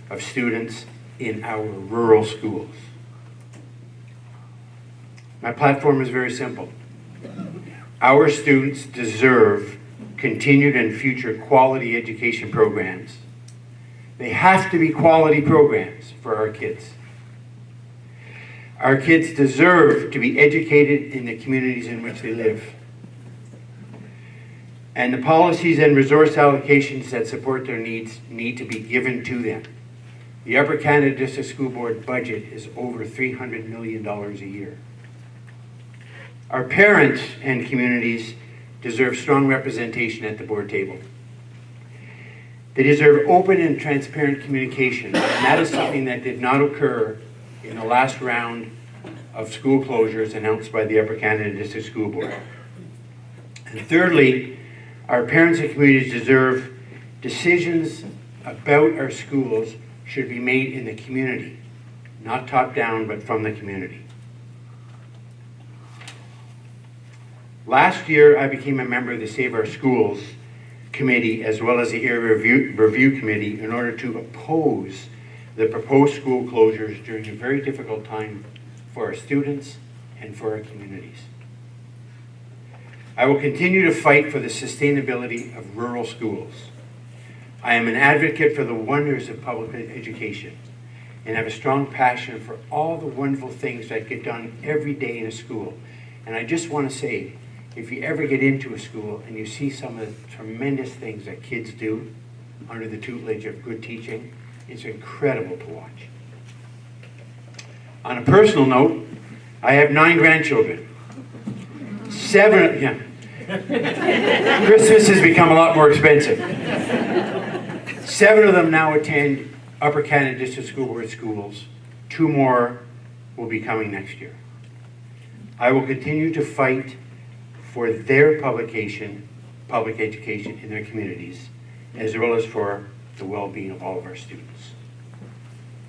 of students in our rural schools. My platform is very simple. Our students deserve continued and future quality education programs. They have to be quality programs for our kids. Our kids deserve to be educated in the communities in which they live. And the policies and resource allocations that support their needs need to be given to them. The Upper Canada District School Board budget is over $300 million a year. Our parents and communities deserve strong representation at the board table. They deserve open and transparent communication, and that is something that did not occur in the last round of school closures announced by the Upper Canada District School Board. And thirdly, our parents and communities deserve decisions about our schools should be made in the community, not top down, but from the community. Last year, I became a member of the Save Our Schools Committee as well as the Area Review Committee in order to oppose the proposed school closures during a very difficult time for our students and for our communities. I will continue to fight for the sustainability of rural schools. I am an advocate for the wonders of public education and have a strong passion for all the wonderful things that get done every day in a school. And I just want to say, if you ever get into a school and you see some of the tremendous things that kids do under the tutelage of good teaching, it's incredible to watch. On a personal note, I have 9 grandchildren. 7, yeah. Christmas has become a lot more expensive. 7 of them now attend Upper Canada District School Board schools. 2 more will be coming next year. I will continue to fight for their public education in their communities, as well as for the well-being of all of our students.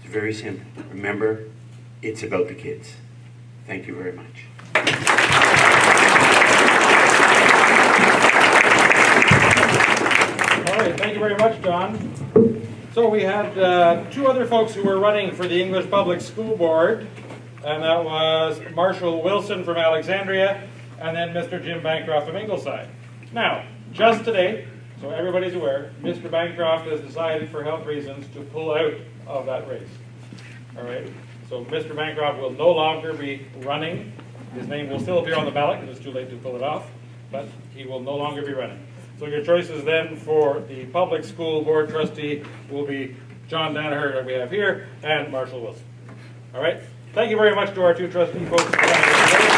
It's very simple. Remember, it's about the kids. Thank you very much. All right, thank you very much, John. So we had 2 other folks who were running for the English Public School Board, and that was Marshall Wilson from Alexandria, and then Mr. Jim Bancroft from Ingleside. Now, just today, so everybody's aware, Mr. Bancroft has decided for health reasons to pull out of that race. All right, so Mr. Bancroft will no longer be running. His name will still appear on the ballot because it's too late to pull it off, but he will no longer be running. So your choices then for the Public School Board trustee will be John Danaher that we have here and Marshall Wilson. All right, thank you very much to our 2 trustee folks for coming today.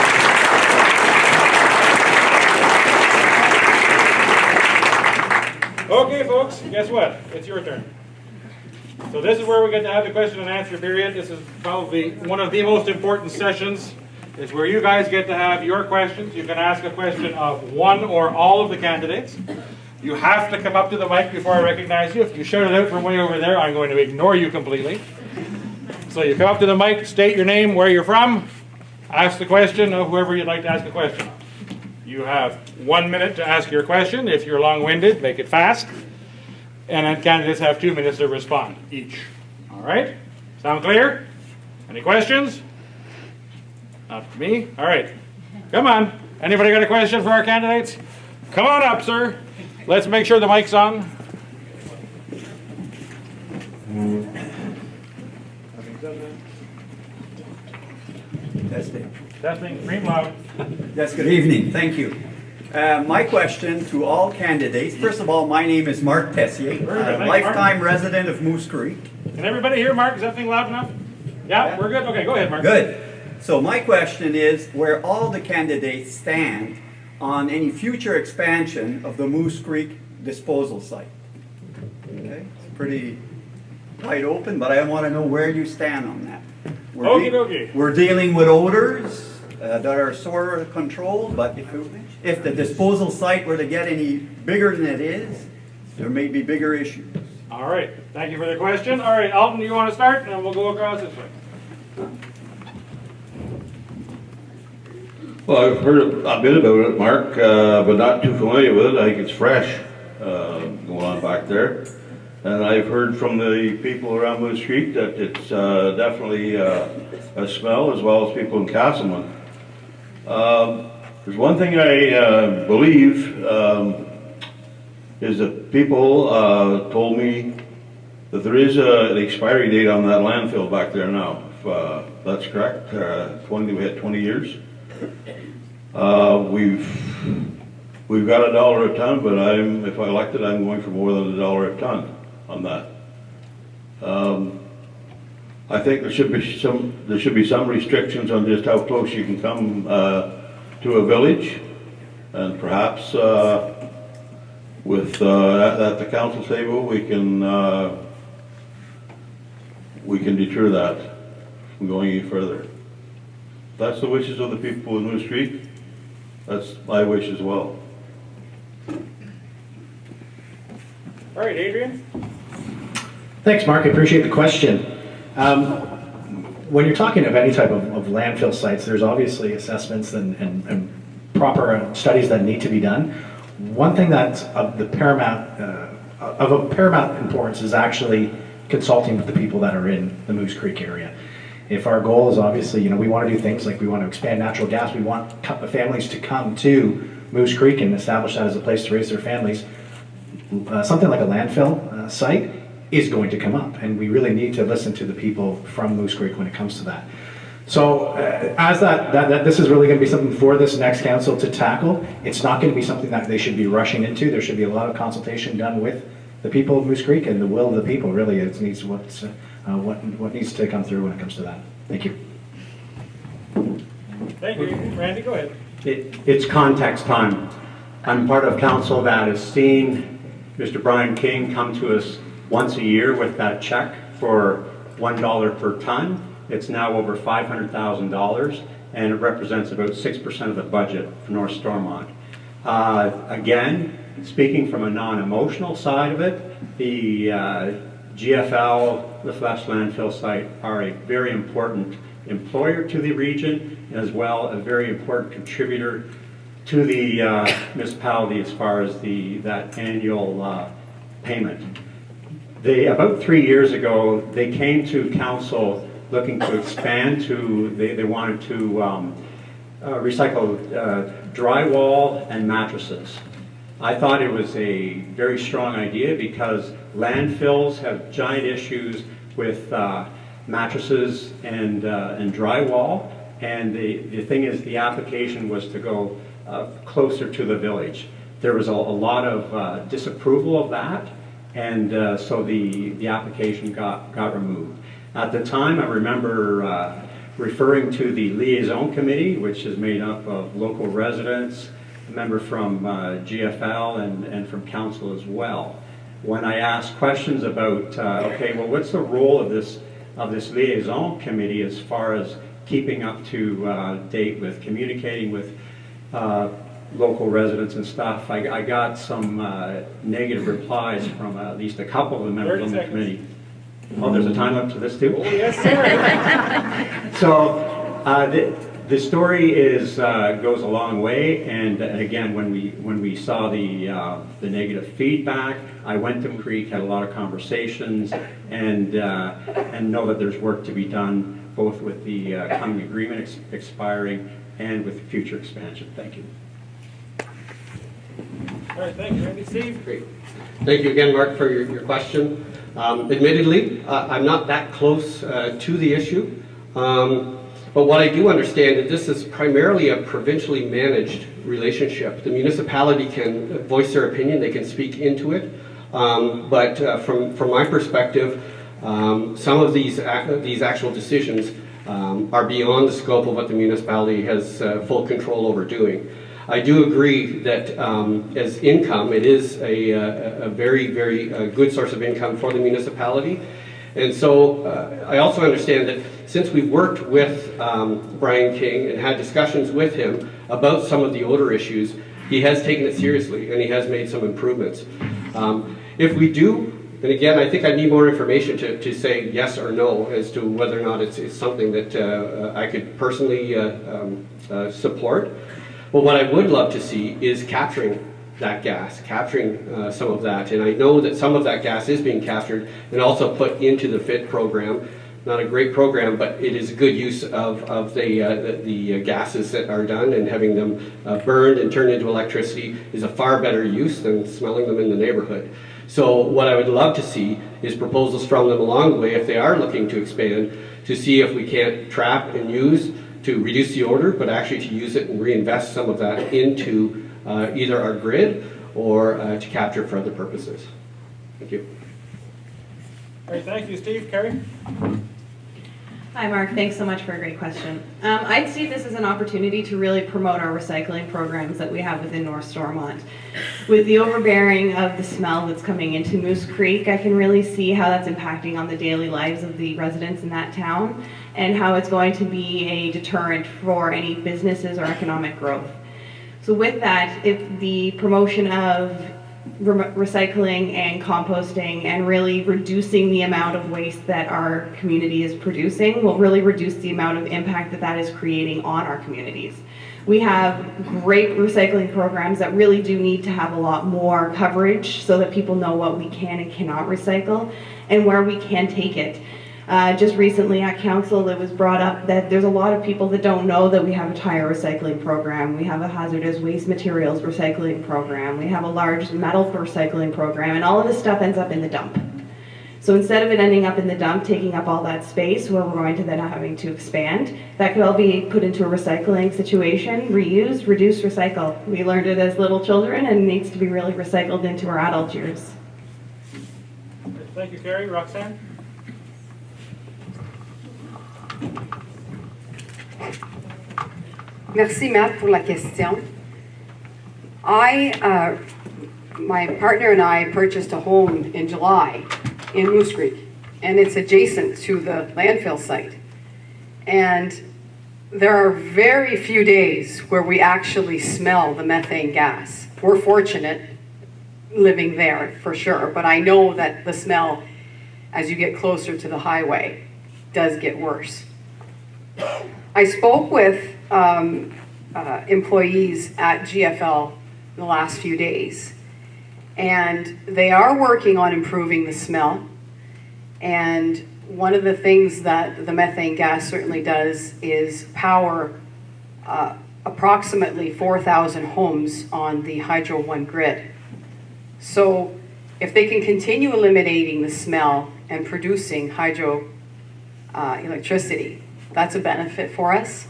Okay, folks, guess what? It's your turn. So this is where we get to have the question and answer period. This is probably one of the most important sessions. It's where you guys get to have your questions. You can ask a question of one or all of the candidates. You have to come up to the mic before I recognize you. If you shout it out from way over there, I'm going to ignore you completely. So you come up to the mic, state your name, where you're from, ask the question of whoever you'd like to ask a question of. You have 1 minute to ask your question. If you're long-winded, make it fast. And then candidates have 2 minutes to respond each. All right? Sound clear? Any questions? Not for me? All right. Come on. Anybody got a question for our candidates? Come on up, sir. Let's make sure the mic's on. Testing. Testing. Scream loud. Yes, good evening. Thank you. My question to all candidates. First of all, my name is Mark Tessier, a lifetime resident of Moose Creek. Can everybody hear Mark? Is that thing loud enough? Yeah, we're good? Okay, go ahead, Mark. Good. So my question is where all the candidates stand on any future expansion of the Moose Creek disposal site. Okay, it's a pretty wide open, but I want to know where you stand on that. Okie dokie. We're dealing with odors that are sort of controlled, but if the disposal site were to get any bigger than it is, there may be bigger issues. All right, thank you for the question. All right, Alton, you want to start, and we'll go across this way. Well, I've heard a bit about it, Mark, but not too familiar with it. I think it's fresh going on back there. And I've heard from the people around Moose Creek that it's definitely a smell, as well as people in Castleman. There's one thing I believe is that people told me that there is an expiry date on that landfill back there now. If that's correct, we had 20 years. We've got $1 a ton, but if I elected, I'm going for more than $1 a ton on that. I think there should be some restrictions on just how close you can come to a village, and perhaps with at the council table we can deter that from going any further. That's the wishes of the people in Moose Creek. That's my wish as well. All right, Adrian. Thanks, Mark. I appreciate the question. When you're talking of any type of landfill sites, there's obviously assessments and proper studies that need to be done. One thing that's of a paramount importance is actually consulting with the people that are in the Moose Creek area. If our goal is obviously, we want to do things like we want to expand natural gas, we want families to come to Moose Creek and establish that as a place to raise their families, something like a landfill site is going to come up, and we really need to listen to the people from Moose Creek when it comes to that. So as this is really going to be something for this next council to tackle. It's not going to be something that they should be rushing into. There should be a lot of consultation done with the people of Moose Creek, and the will of the people really needs what needs to come through when it comes to that. Thank you. Thank you. Randy, go ahead. It's context time. I'm part of council that has seen Mr. Brian King come to us once a year with that check for $1 per ton. It's now over $500,000, and it represents about 6% of the budget for North Stormont. Again, speaking from a non-emotional side of it, the GFL, the Flesh landfill site, are a very important employer to the region, as well a very important contributor to the municipality as far as that annual payment. About 3 years ago, they came to council looking to expand they wanted to recycle drywall and mattresses. I thought it was a very strong idea because landfills have giant issues with mattresses and drywall, and the thing is, the application was to go closer to the village. There was a lot of disapproval of that, and so the application got removed. At the time, I remember referring to the liaison committee, which is made up of local residents, a member from GFL and from council as well. When I asked questions about, okay, well, what's the role of this liaison committee as far as keeping up to date with communicating with local residents and stuff, I got some negative replies from at least a couple of the members on the committee. Oh, there's a time up to this too? Oh, yes, sir. So the story goes a long way, and again, when we saw the negative feedback, I went to Creek, had a lot of conversations, and know that there's work to be done both with the coming agreement expiring and with future expansion. Thank you. All right, thank you, Randy. Steve? Great. Thank you again, Mark, for your question. Admittedly, I'm not that close to the issue, but what I do understand is this is primarily a provincially managed relationship. The municipality can voice their opinion, they can speak into it, but from my perspective, some of these actual decisions are beyond the scope of what the municipality has full control over doing. I do agree that as income, it is a very, very good source of income for the municipality. And so I also understand that since we worked with Brian King and had discussions with him about some of the odor issues, he has taken it seriously and he has made some improvements. If we do, and again, I think I need more information to say yes or no as to whether or not it's something that I could personally support. But what I would love to see is capturing that gas, capturing some of that. And I know that some of that gas is being captured and also put into the FIT program. Not a great program, but it is a good use of the gases that are done, and having them burned and turned into electricity is a far better use than smelling them in the neighborhood. So what I would love to see is proposals from them along the way, if they are looking to expand, to see if we can't trap and use to reduce the odor, but actually to use it and reinvest some of that into either our grid or to capture for other purposes. Thank you. All right, thank you, Steve. Carrie? Hi, Mark. Thanks so much for a great question. I'd see this as an opportunity to really promote our recycling programs that we have within North Stormont. With the overbearing of the smell that's coming into Moose Creek, I can really see how that's impacting on the daily lives of the residents in that town, and how it's going to be a deterrent for any businesses or economic growth. So with that, if the promotion of recycling and composting and really reducing the amount of waste that our community is producing will really reduce the amount of impact that that is creating on our communities. We have great recycling programs that really do need to have a lot more coverage so that people know what we can and cannot recycle and where we can take it. Just recently at council, it was brought up that there's a lot of people that don't know that we have a tire recycling program, we have a hazardous waste materials recycling program, we have a large metal recycling program, and all of this stuff ends up in the dump. So instead of it ending up in the dump, taking up all that space where we're going to then having to expand, that could all be put into a recycling situation, reuse, reduce, recycle. We learned it as little children and it needs to be really recycled into our adult years. Thank you, Carrie. Roxanne? Merci Matt pour la question. My partner and I purchased a home in July in Moose Creek, and it's adjacent to the landfill site. And there are very few days where we actually smell the methane gas. We're fortunate living there for sure, but I know that the smell as you get closer to the highway does get worse. I spoke with employees at GFL in the last few days, and they are working on improving the smell. And one of the things that the methane gas certainly does is power approximately 4,000 homes on the Hydro One grid. So if they can continue eliminating the smell and producing hydro electricity, that's a benefit for us.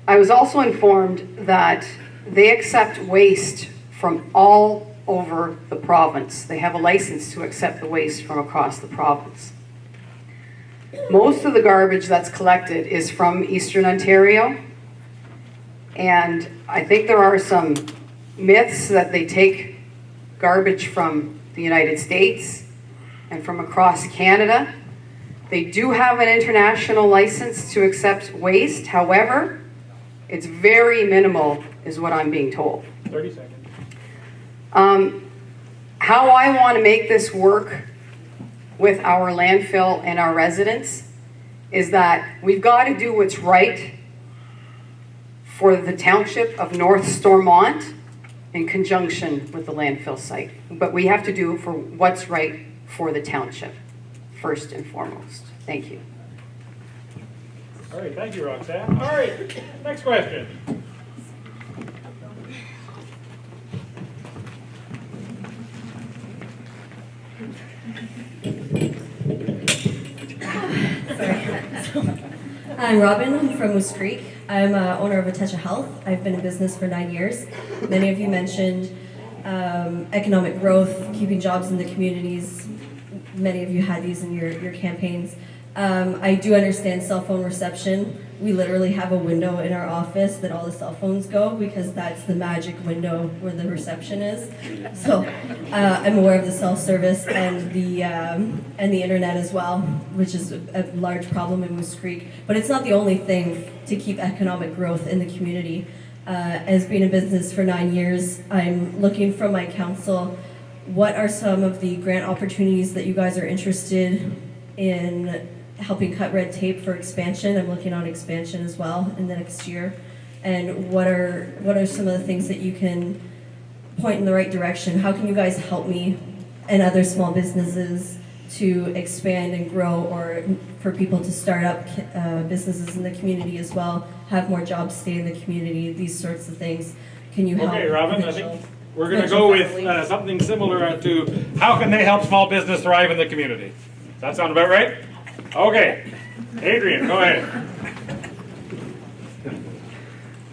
I was also informed that they accept waste from all over the province. They have a license to accept the waste from across the province. Most of the garbage that's collected is from Eastern Ontario, and I think there are some myths that they take garbage from the United States and from across Canada. They do have an international license to accept waste. However, it's very minimal, is what I'm being told. 30 seconds. How I want to make this work with our landfill and our residents is that we've got to do what's right for the township of North Stormont in conjunction with the landfill site. But we have to do for what's right for the township, first and foremost. Thank you. All right, thank you, Roxanne. All right, next question. I'm Robin from Moose Creek. I'm owner of Atesha Health. I've been in business for 9 years. Many of you mentioned economic growth, keeping jobs in the communities. Many of you had these in your campaigns. I do understand cell phone reception. We literally have a window in our office that all the cell phones go because that's the magic window where the reception is. So I'm aware of the cell service and the internet as well, which is a large problem in Moose Creek. But it's not the only thing to keep economic growth in the community. As being in business for 9 years, I'm looking from my council, what are some of the grant opportunities that you guys are interested in helping cut red tape for expansion? I'm looking on expansion as well in the next year. And what are some of the things that you can point in the right direction? How can you guys help me and other small businesses to expand and grow, or for people to start up businesses in the community as well, have more jobs stay in the community, these sorts of things? Can you help? Okay, Robin, I think we're going to go with something similar to how can they help small business thrive in the community? Does that sound about right? Okay. Adrian, go ahead.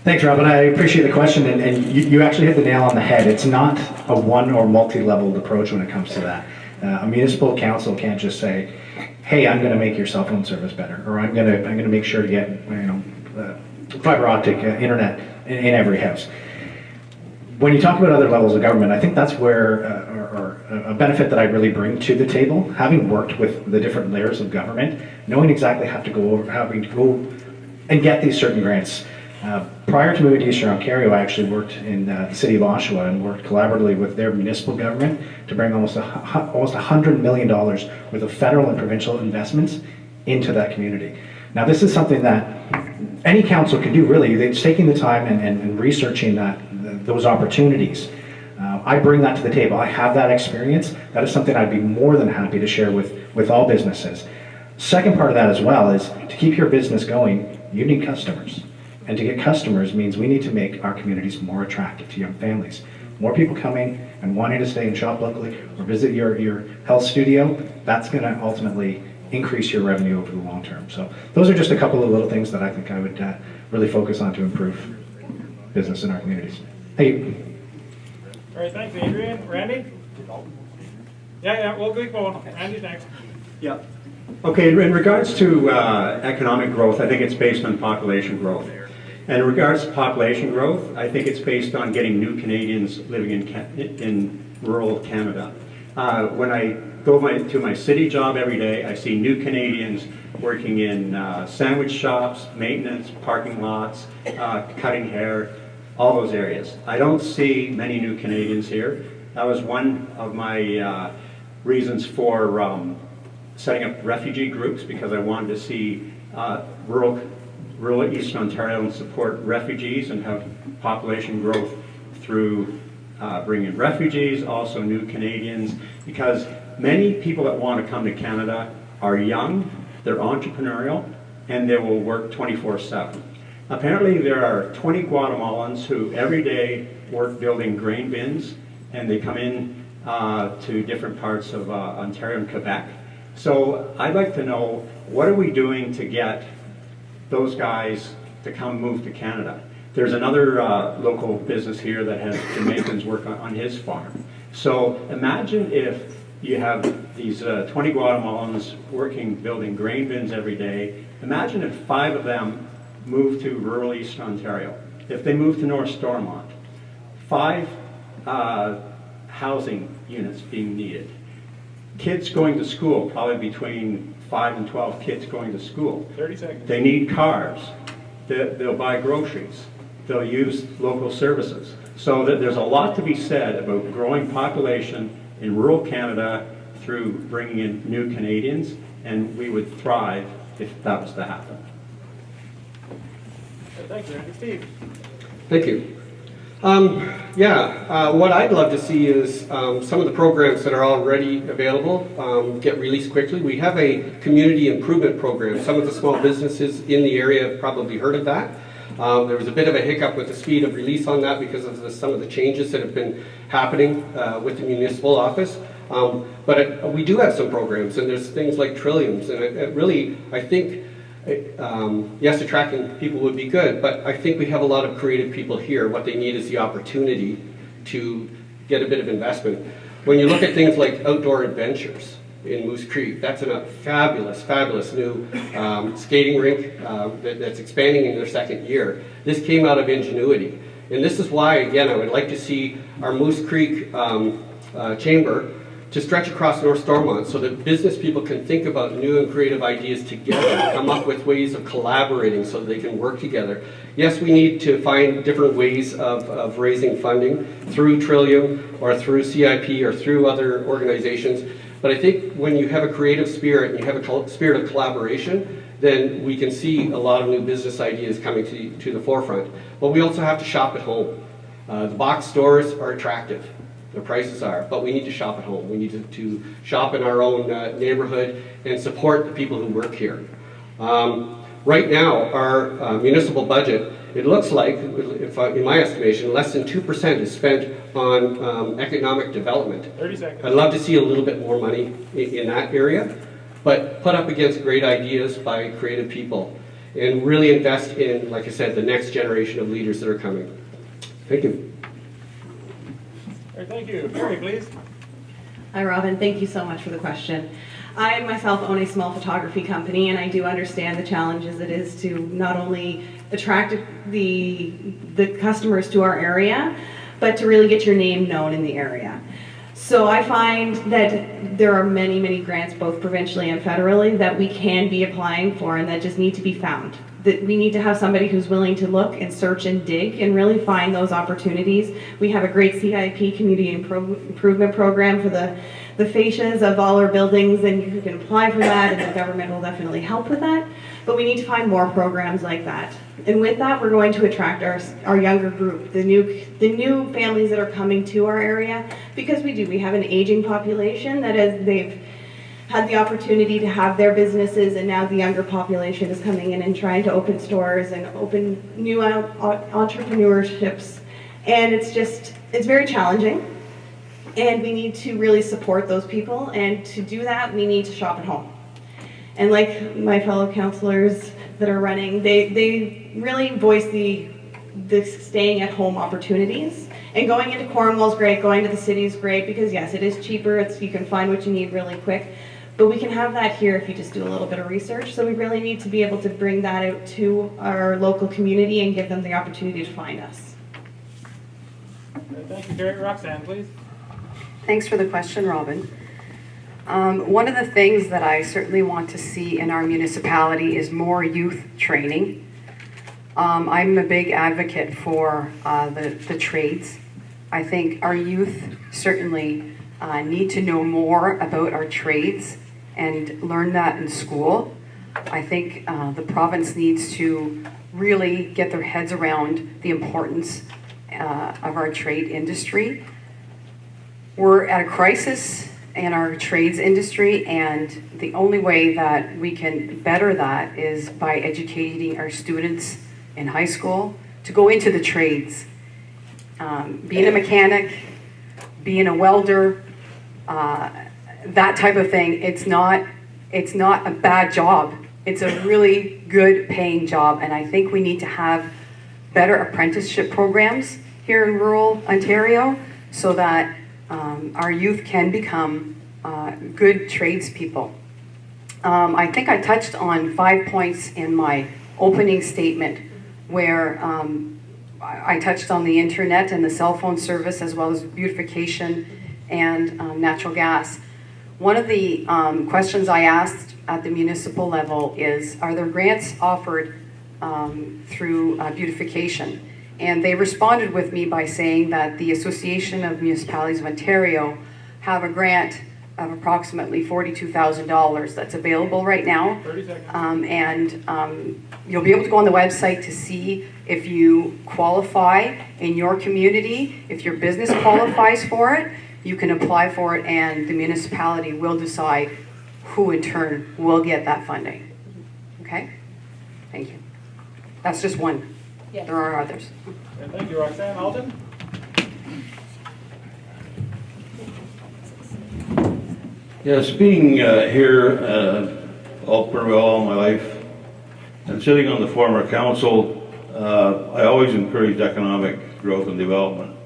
Thanks, Robin. I appreciate the question, and you actually hit the nail on the head. It's not a one or multi-leveled approach when it comes to that. A municipal council can't just say, "Hey, I'm going to make your cell phone service better," or "I'm going to make sure to get fiber optic internet in every house." When you talk about other levels of government, I think that's where a benefit that I really bring to the table, having worked with the different layers of government, knowing exactly having to go and get these certain grants. Prior to moving to Eastern Ontario, I actually worked in the city of Oshawa and worked collaboratively with their municipal government to bring almost $100 million worth of federal and provincial investments into that community. Now, this is something that any council can do, really. It's taking the time and researching those opportunities. I bring that to the table. I have that experience. That is something I'd be more than happy to share with all businesses. Second part of that as well is to keep your business going, you need customers. And to get customers means we need to make our communities more attractive to young families. More people coming and wanting to stay and shop locally or visit your health studio, that's going to ultimately increase your revenue over the long term. So those are just a couple of little things that I think I would really focus on to improve business in our communities. Hey. All right, thanks, Adrian. Randy? Yeah, we'll keep going. Randy's next. Yeah. Okay, in regards to economic growth, I think it's based on population growth. And in regards to population growth, I think it's based on getting new Canadians living in rural Canada. When I go to my city job every day, I see new Canadians working in sandwich shops, maintenance, parking lots, cutting hair, all those areas. I don't see many new Canadians here. That was one of my reasons for setting up refugee groups, because I wanted to see rural Eastern Ontario and support refugees and have population growth through bringing refugees, also new Canadians, because many people that want to come to Canada are young, they're entrepreneurial, and they will work 24/7. Apparently there are 20 Guatemalans who every day work building grain bins, and they come in to different parts of Ontario and Quebec. So I'd like to know, what are we doing to get those guys to come move to Canada? There's another local business here that has Jamaicans work on his farm. So imagine if you have these 20 Guatemalans working, building grain bins every day. Imagine if 5 of them move to rural Eastern Ontario. If they move to North Stormont, 5 housing units being needed. Kids going to school, probably between 5 and 12 kids going to school. 30 seconds. They need cars. They'll buy groceries. They'll use local services. So there's a lot to be said about growing population in rural Canada through bringing in new Canadians, and we would thrive if that was to happen. Thanks, Randy. Steve. Thank you. What I'd love to see is some of the programs that are already available get released quickly. We have a community improvement program. Some of the small businesses in the area have probably heard of that. There was a bit of a hiccup with the speed of release on that because of some of the changes that have been happening with the municipal office. But we do have some programs, and there's things like Trilliums, and it really, I think, yes, attracting people would be good, but I think we have a lot of creative people here. What they need is the opportunity to get a bit of investment. When you look at things like outdoor adventures, in Moose Creek. That's a fabulous new skating rink that's expanding in their second year. This came out of ingenuity. And this is why, again, I would like to see our Moose Creek Chamber to stretch across North Stormont so that business people can think about new and creative ideas together, come up with ways of collaborating so that they can work together. Yes, we need to find different ways of raising funding through Trillium or through CIP or through other organizations. But I think when you have a creative spirit and you have a spirit of collaboration, then we can see a lot of new business ideas coming to the forefront. But we also have to shop at home. The box stores are attractive. The prices are, but we need to shop at home. We need to shop in our own neighborhood and support the people who work here. Right now, our municipal budget, it looks like, in my estimation, less than 2% is spent on economic development. 30 seconds. I'd love to see a little bit more money in that area, but put up against great ideas by creative people and really invest in, like I said, the next generation of leaders that are coming. Thank you. All right, thank you. Carrie, please. Hi, Robin. Thank you so much for the question. I myself own a small photography company, and I do understand the challenges it is to not only attract the customers to our area, but to really get your name known in the area. So I find that there are many grants, both provincially and federally, that we can be applying for and that just need to be found. That we need to have somebody who's willing to look and search and dig and really find those opportunities. We have a great CIP, Community Improvement Program, for the fascias of all our buildings, and you can apply for that, and the government will definitely help with that. But we need to find more programs like that. And with that, we're going to attract our younger group, the new families that are coming to our area, because we have an aging population that they've had the opportunity to have their businesses, and now the younger population is coming in and trying to open stores and open new entrepreneurships. And it's very challenging. And we need to really support those people, and to do that, we need to shop at home. And like my fellow councilors that are running, they really voice the staying at home opportunities. And going into Cornwall is great, going to the city is great, because yes, it is cheaper, you can find what you need really quick. But we can have that here if you just do a little bit of research. So we really need to be able to bring that out to our local community and give them the opportunity to find us. Thank you, Carrie. Roxanne, please. Thanks for the question, Robin. One of the things that I certainly want to see in our municipality is more youth training. I'm a big advocate for the trades. I think our youth certainly need to know more about our trades and learn that in school. I think the province needs to really get their heads around the importance of our trade industry. We're at a crisis in our trades industry, and the only way that we can better that is by educating our students in high school to go into the trades. Being a mechanic, being a welder, that type of thing, it's not a bad job. It's a really good paying job, and I think we need to have better apprenticeship programs here in rural Ontario so that our youth can become good tradespeople. I think I touched on 5 points in my opening statement where I touched on the internet and the cell phone service, as well as beautification and natural gas. One of the questions I asked at the municipal level is, are there grants offered through beautification? And they responded with me by saying that the Association of Municipalities of Ontario have a grant of approximately $42,000 that's available right now. 30 seconds. And you'll be able to go on the website to see if you qualify in your community. If your business qualifies for it, you can apply for it, and the municipality will decide who in turn will get that funding. Okay? Thank you. That's just one. Yes. There are others. And thank you, Roxanne. Alden? Yes, being here pretty well all my life and sitting on the former council, I always encouraged economic growth and development.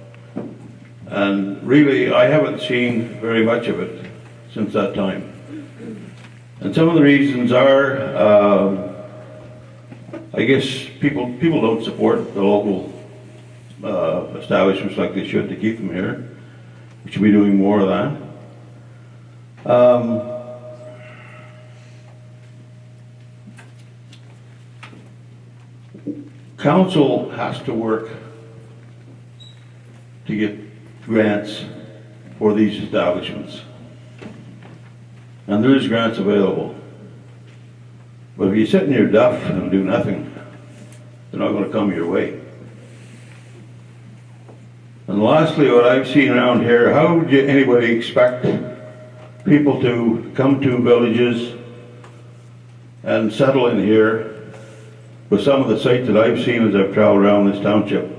And really, I haven't seen very much of it since that time. And some of the reasons are, I guess people don't support the local establishments like they should to keep them here. We should be doing more of that. Council has to work to get grants for these establishments. And there is grants available. But if you sit in your duff and do nothing, they're not going to come your way. And lastly, what I've seen around here, how would anybody expect people to come to villages and settle in here with some of the sites that I've seen as I've traveled around this township?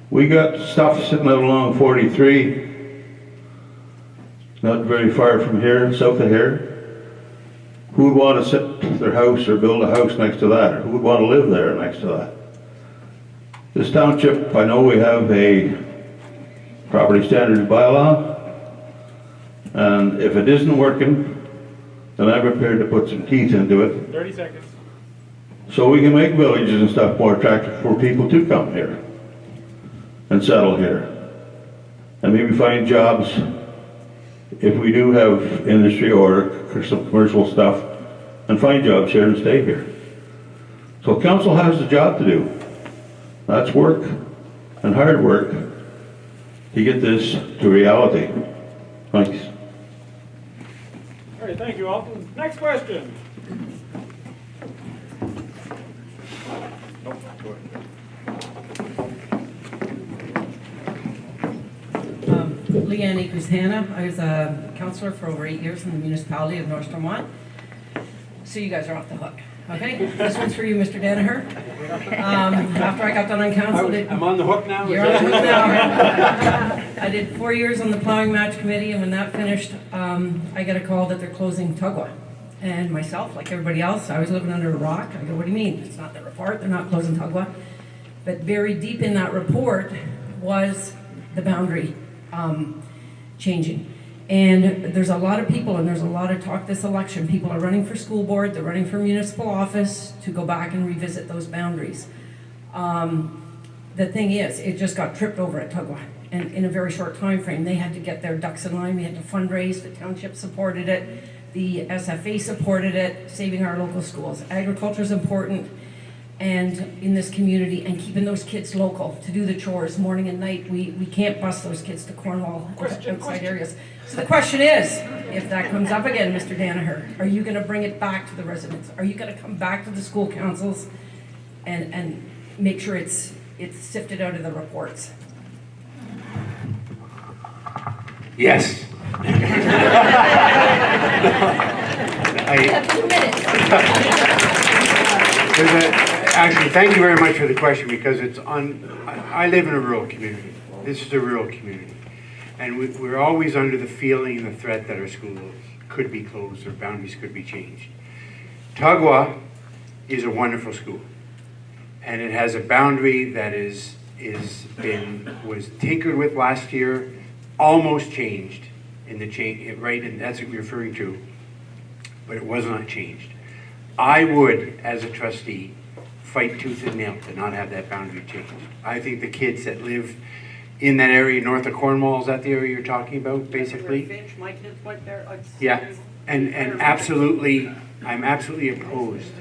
We got stuff sitting out along 43, not very far from here, south of here. Who would want to sit their house or build a house next to that? Or who would want to live there next to that? This township, I know we have a property standards bylaw, and if it isn't working, then I'm prepared to put some teeth into it. 30 seconds. So we can make villages and stuff more attractive for people to come here and settle here. And maybe find jobs if we do have industry or some commercial stuff, and find jobs here and stay here. So council has a job to do. That's work and hard work to get this to reality. Thanks. All right, thank you, Alton. Next question. Leanne Akers-Hanna. I was a councillor for over 8 years in the municipality of North Stormont. So you guys are off the hook. Okay, this one's for you, Mr. Danaher. After I got done on council, I'm on the hook now? You're on the hook now. I did 4 years on the plowing match committee, and when that finished, I got a call that they're closing Tugwa. And myself, like everybody else, I was living under a rock. I go, what do you mean? It's not in the report, they're not closing Tugwa. But buried deep in that report was the boundary changing. And there's a lot of people, and there's a lot of talk this election. People are running for school board, they're running for municipal office to go back and revisit those boundaries. The thing is, it just got tripped over at Tugwa. And in a very short time frame, they had to get their ducks in line. We had to fundraise, the township supported it, the SFA supported it, saving our local schools. Agriculture is important, and in this community, and keeping those kids local to do the chores morning and night. We can't bus those kids to Cornwall outside areas. So the question is, if that comes up again, Mr. Danaher, are you going to bring it back to the residents? Are you going to come back to the school councils and make sure it's sifted out of the reports? Yes. Actually, thank you very much for the question, because it's on. I live in a rural community. This is a rural community. And we're always under the feeling and the threat that our schools could be closed or boundaries could be changed. Tugwa is a wonderful school. And it has a boundary that was tinkered with last year, almost changed in the change, right? And that's what we're referring to, but it was not changed. I would, as a trustee, fight tooth and nail to not have that boundary changed. I think the kids that live in that area north of Cornwall, is that the area you're talking about, basically? Yeah, and absolutely, I'm absolutely opposed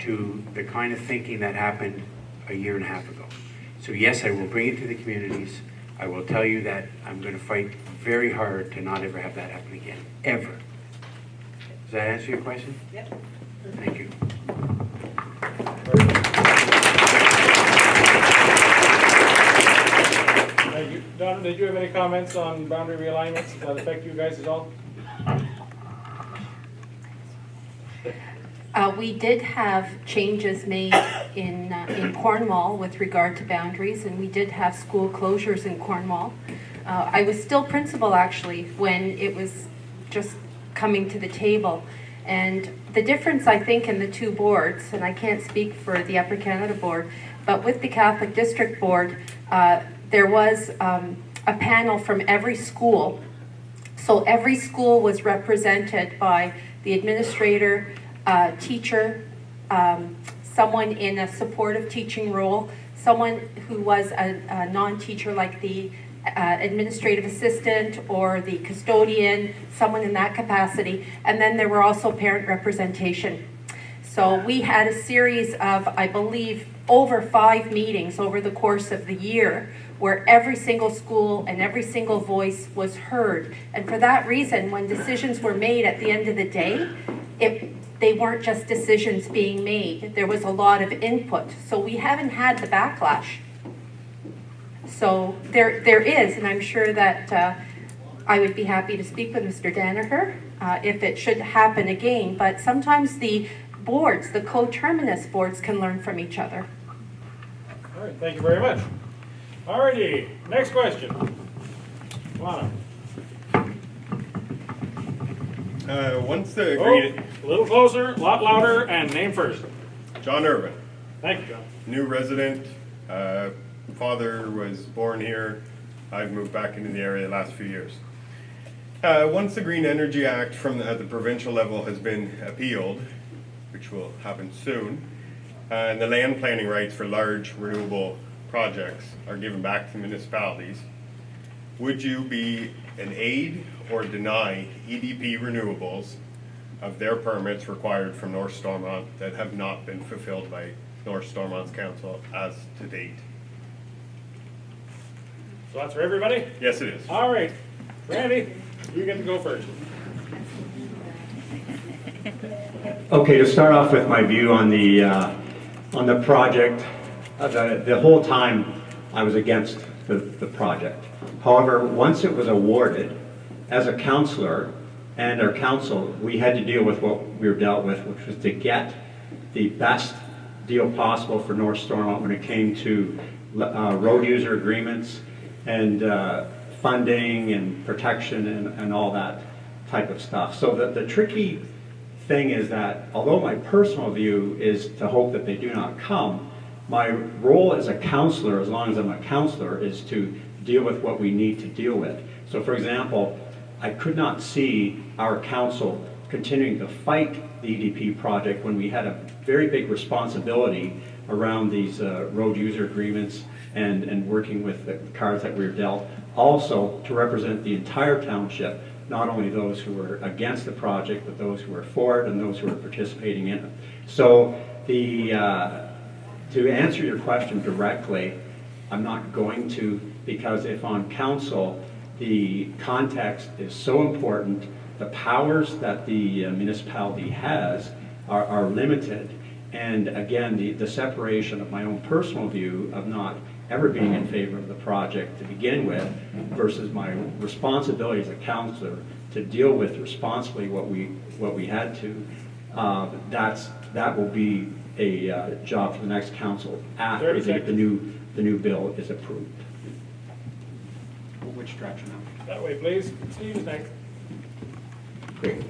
to the kind of thinking that happened a year and a half ago. So yes, I will bring it to the communities. I will tell you that I'm going to fight very hard to not ever have that happen again, ever. Does that answer your question? Yep. Thank you. Thank you. Don, did you have any comments on boundary realignments that affect you guys at all? We did have changes made in Cornwall with regard to boundaries, and we did have school closures in Cornwall. I was still principal, actually, when it was just coming to the table. And the difference, I think, in the two boards, and I can't speak for the Upper Canada Board, but with the Catholic District Board, there was a panel from every school So every school was represented by the administrator, teacher, someone in a supportive teaching role, someone who was a non-teacher like the administrative assistant or the custodian, someone in that capacity, and then there were also parent representation. So we had a series of, I believe, over 5 meetings over the course of the year where every single school and every single voice was heard. And for that reason, when decisions were made at the end of the day, they weren't just decisions being made. There was a lot of input. So we haven't had the backlash. So there is, and I'm sure that I would be happy to speak with Mr. Danaher if it should happen again. But sometimes the boards, the coterminous boards, can learn from each other. All right, thank you very much. All righty, next question. Come on. Once the a little closer, a lot louder, and name first. John Irvin. Thank you, John. New resident. Father was born here. I've moved back into the area the last few years. Once the Green Energy Act at the provincial level has been appealed, which will happen soon, and the land planning rights for large renewable projects are given back to municipalities, would you be an aid or deny EDP renewables of their permits required from North Stormont that have not been fulfilled by North Stormont's council as to date? So that's for everybody? Yes, it is. All right. Randy, you get to go first. Okay, to start off with my view on the project, the whole time I was against the project. However, once it was awarded, as a councillor and our council, we had to deal with what we were dealt with, which was to get the best deal possible for North Stormont when it came to road user agreements and funding and protection and all that type of stuff. So the tricky thing is that although my personal view is to hope that they do not come, my role as a councillor, as long as I'm a councillor, is to deal with what we need to deal with. So for example, I could not see our council continuing to fight the EDP project when we had a very big responsibility around these road user agreements and working with the cards that we were dealt. Also to represent the entire township, not only those who were against the project, but those who were for it and those who were participating in it. So to answer your question directly, I'm not going to, because if on council, the context is so important, the powers that the municipality has are limited. And again, the separation of my own personal view of not ever being in favor of the project to begin with versus my responsibility as a councillor to deal with responsibly what we had to, that will be a job for the next council after the new bill is approved. Which direction now? That way, please. Steve's next. Great.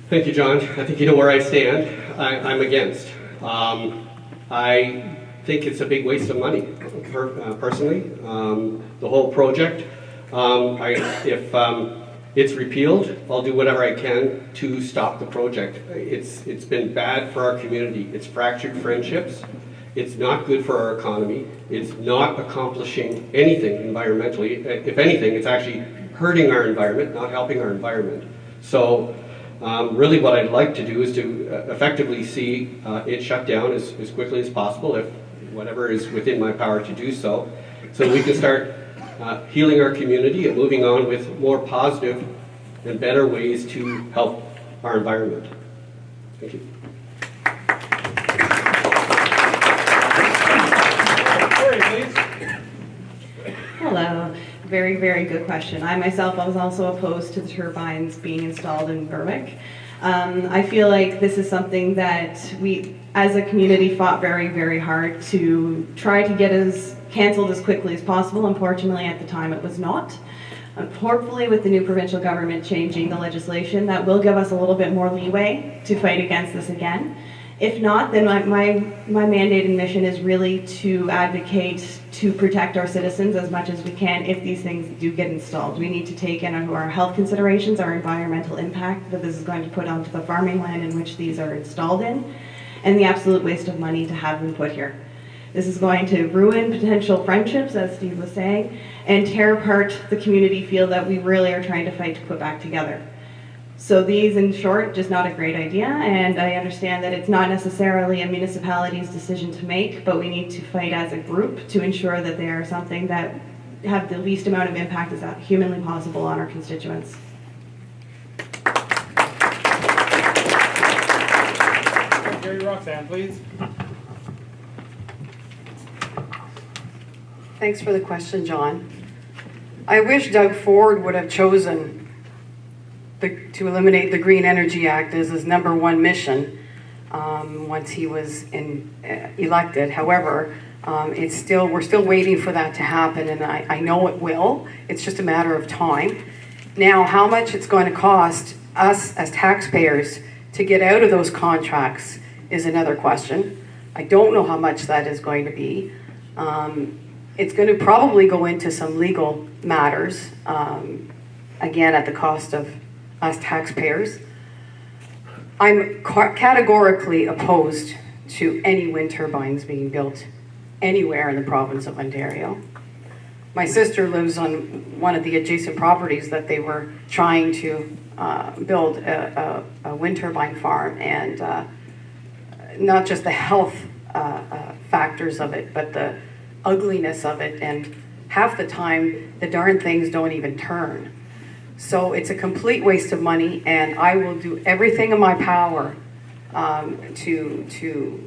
Thank you, John. I think you know where I stand. I'm against. I think it's a big waste of money, personally. The whole project. If it's repealed, I'll do whatever I can to stop the project. It's been bad for our community. It's fractured friendships. It's not good for our economy. It's not accomplishing anything environmentally. If anything, it's actually hurting our environment, not helping our environment. So really what I'd like to do is to effectively see it shut down as quickly as possible, if whatever is within my power to do so we can start healing our community and moving on with more positive and better ways to help our environment. Thank you. Hello. Very, very good question. I myself was also opposed to the turbines being installed in Berwick. I feel like this is something that we, as a community, fought very, very hard to try to get canceled as quickly as possible. Unfortunately, at the time, it was not. Hopefully, with the new provincial government changing the legislation, that will give us a little bit more leeway to fight against this again. If not, then my mandate and mission is really to advocate to protect our citizens as much as we can if these things do get installed. We need to take into our health considerations, our environmental impact that this is going to put onto the farming land in which these are installed in, and the absolute waste of money to have them put here. This is going to ruin potential friendships, as Steve was saying, and tear apart the community feel that we really are trying to fight to put back together. So these, in short, just not a great idea, and I understand that it's not necessarily a municipality's decision to make, but we need to fight as a group to ensure that they are something that have the least amount of impact as humanly possible on our constituents. Gary Roxanne, please. Thanks for the question, John. I wish Doug Ford would have chosen to eliminate the Green Energy Act as his #1 mission once he was elected. However, we're still waiting for that to happen, and I know it will. It's just a matter of time. Now, how much it's going to cost us as taxpayers to get out of those contracts is another question. I don't know how much that is going to be. It's going to probably go into some legal matters, again, at the cost of us taxpayers. I'm categorically opposed to any wind turbines being built anywhere in the province of Ontario. My sister lives on one of the adjacent properties that they were trying to build a wind turbine farm, and not just the health factors of it, but the ugliness of it, and half the time the darn things don't even turn. So it's a complete waste of money, and I will do everything in my power to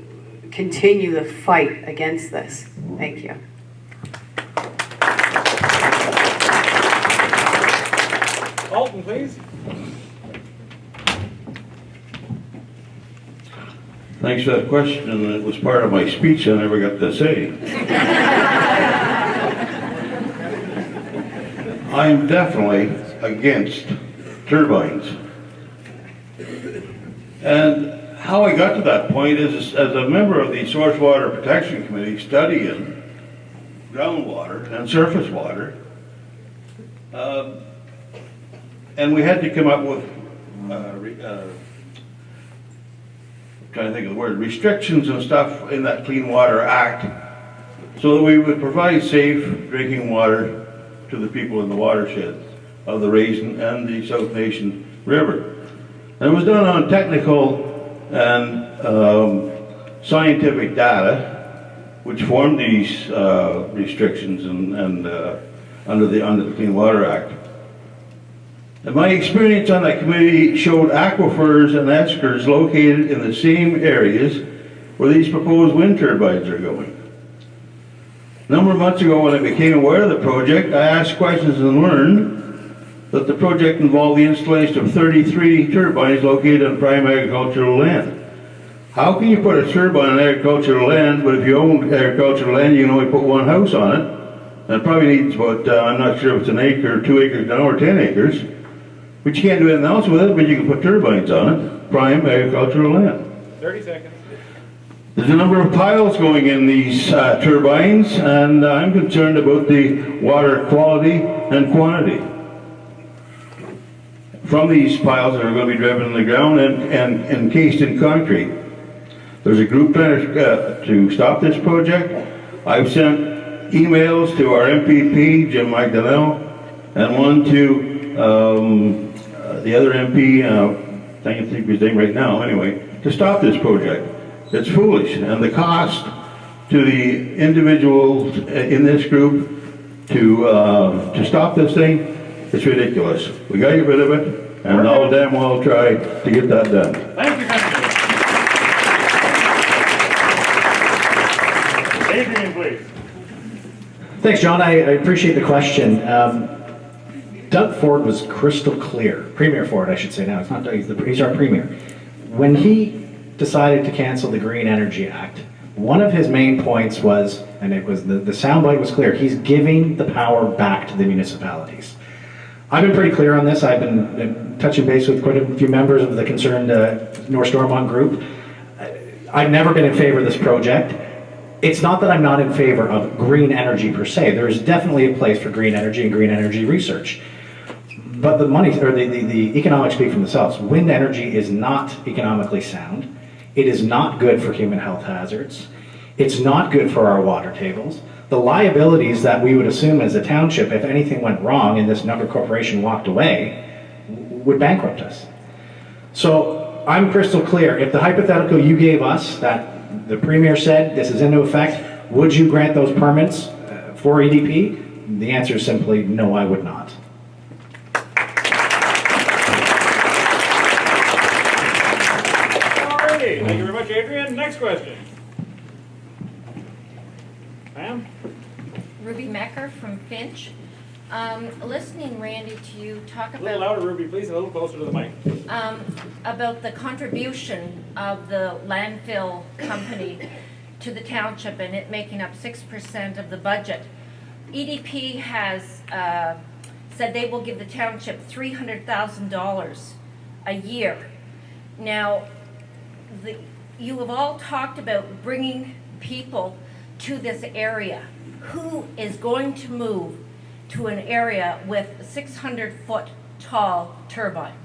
continue the fight against this. Thank you. Alton, please. Thanks for that question, and it was part of my speech I never got to say. I'm definitely against turbines. And how I got to that point is as a member of the Source Water Protection Committee studying groundwater and surface water, and we had to come up with trying to think of the word, restrictions and stuff in that Clean Water Act so that we would provide safe drinking water to the people in the watersheds of the Raisin and the South Nation River. And it was done on technical and scientific data which formed these restrictions and under the Clean Water Act. And my experience on that committee showed aquifers and estuaries located in the same areas where these proposed wind turbines are going. A number of months ago, when I became aware of the project, I asked questions and learned that the project involved the installation of 33 turbines located on prime agricultural land. How can you put a turbine on agricultural land, but if you own agricultural land, you can only put one house on it? And it probably needs about, I'm not sure if it's an acre, 2 acres now, or 10 acres. But you can't do anything else with it, but you can put turbines on it, prime agricultural land. 30 seconds. There's a number of piles going in these turbines, and I'm concerned about the water quality and quantity. From these piles that are going to be driven in the ground and encased in concrete. There's a group trying to stop this project. I've sent emails to our MPP, Jim Magdaleno, and one to the other MP, I can't think of his name right now, anyway, to stop this project. It's foolish, and the cost to the individuals in this group to stop this thing, it's ridiculous. We got to get rid of it, and I'll damn well try to get that done. Thank you, Councilor. Adrian, please. Thanks, John. I appreciate the question. Doug Ford was crystal clear. Premier Ford, I should say now. It's not Doug, he's our premier. When he decided to cancel the Green Energy Act, one of his main points was, and it was the soundbite was clear, he's giving the power back to the municipalities. I've been pretty clear on this. I've been touching base with quite a few members of the concerned North Stormont group. I've never been in favor of this project. It's not that I'm not in favor of green energy per se. There is definitely a place for green energy and green energy research. But the money, or the economics speak for themselves. Wind energy is not economically sound. It is not good for human health hazards. It's not good for our water tables. The liabilities that we would assume as a township, if anything went wrong and this number corporation walked away, would bankrupt us. So I'm crystal clear. If the hypothetical you gave us, that the Premier said this is into effect, would you grant those permits for EDP? The answer is simply no, I would not. Alrighty, thank you very much, Adrian. Next question. Ma'am? Ruby Mecker from Finch. Listening, Randy, to you talk about... A little louder, Ruby, please, and a little closer to the mic. About the contribution of the landfill company to the township and it making up 6% of the budget. EDP has said they will give the township $300,000 a year. Now, you have all talked about bringing people to this area. Who is going to move to an area with 600-foot tall turbines?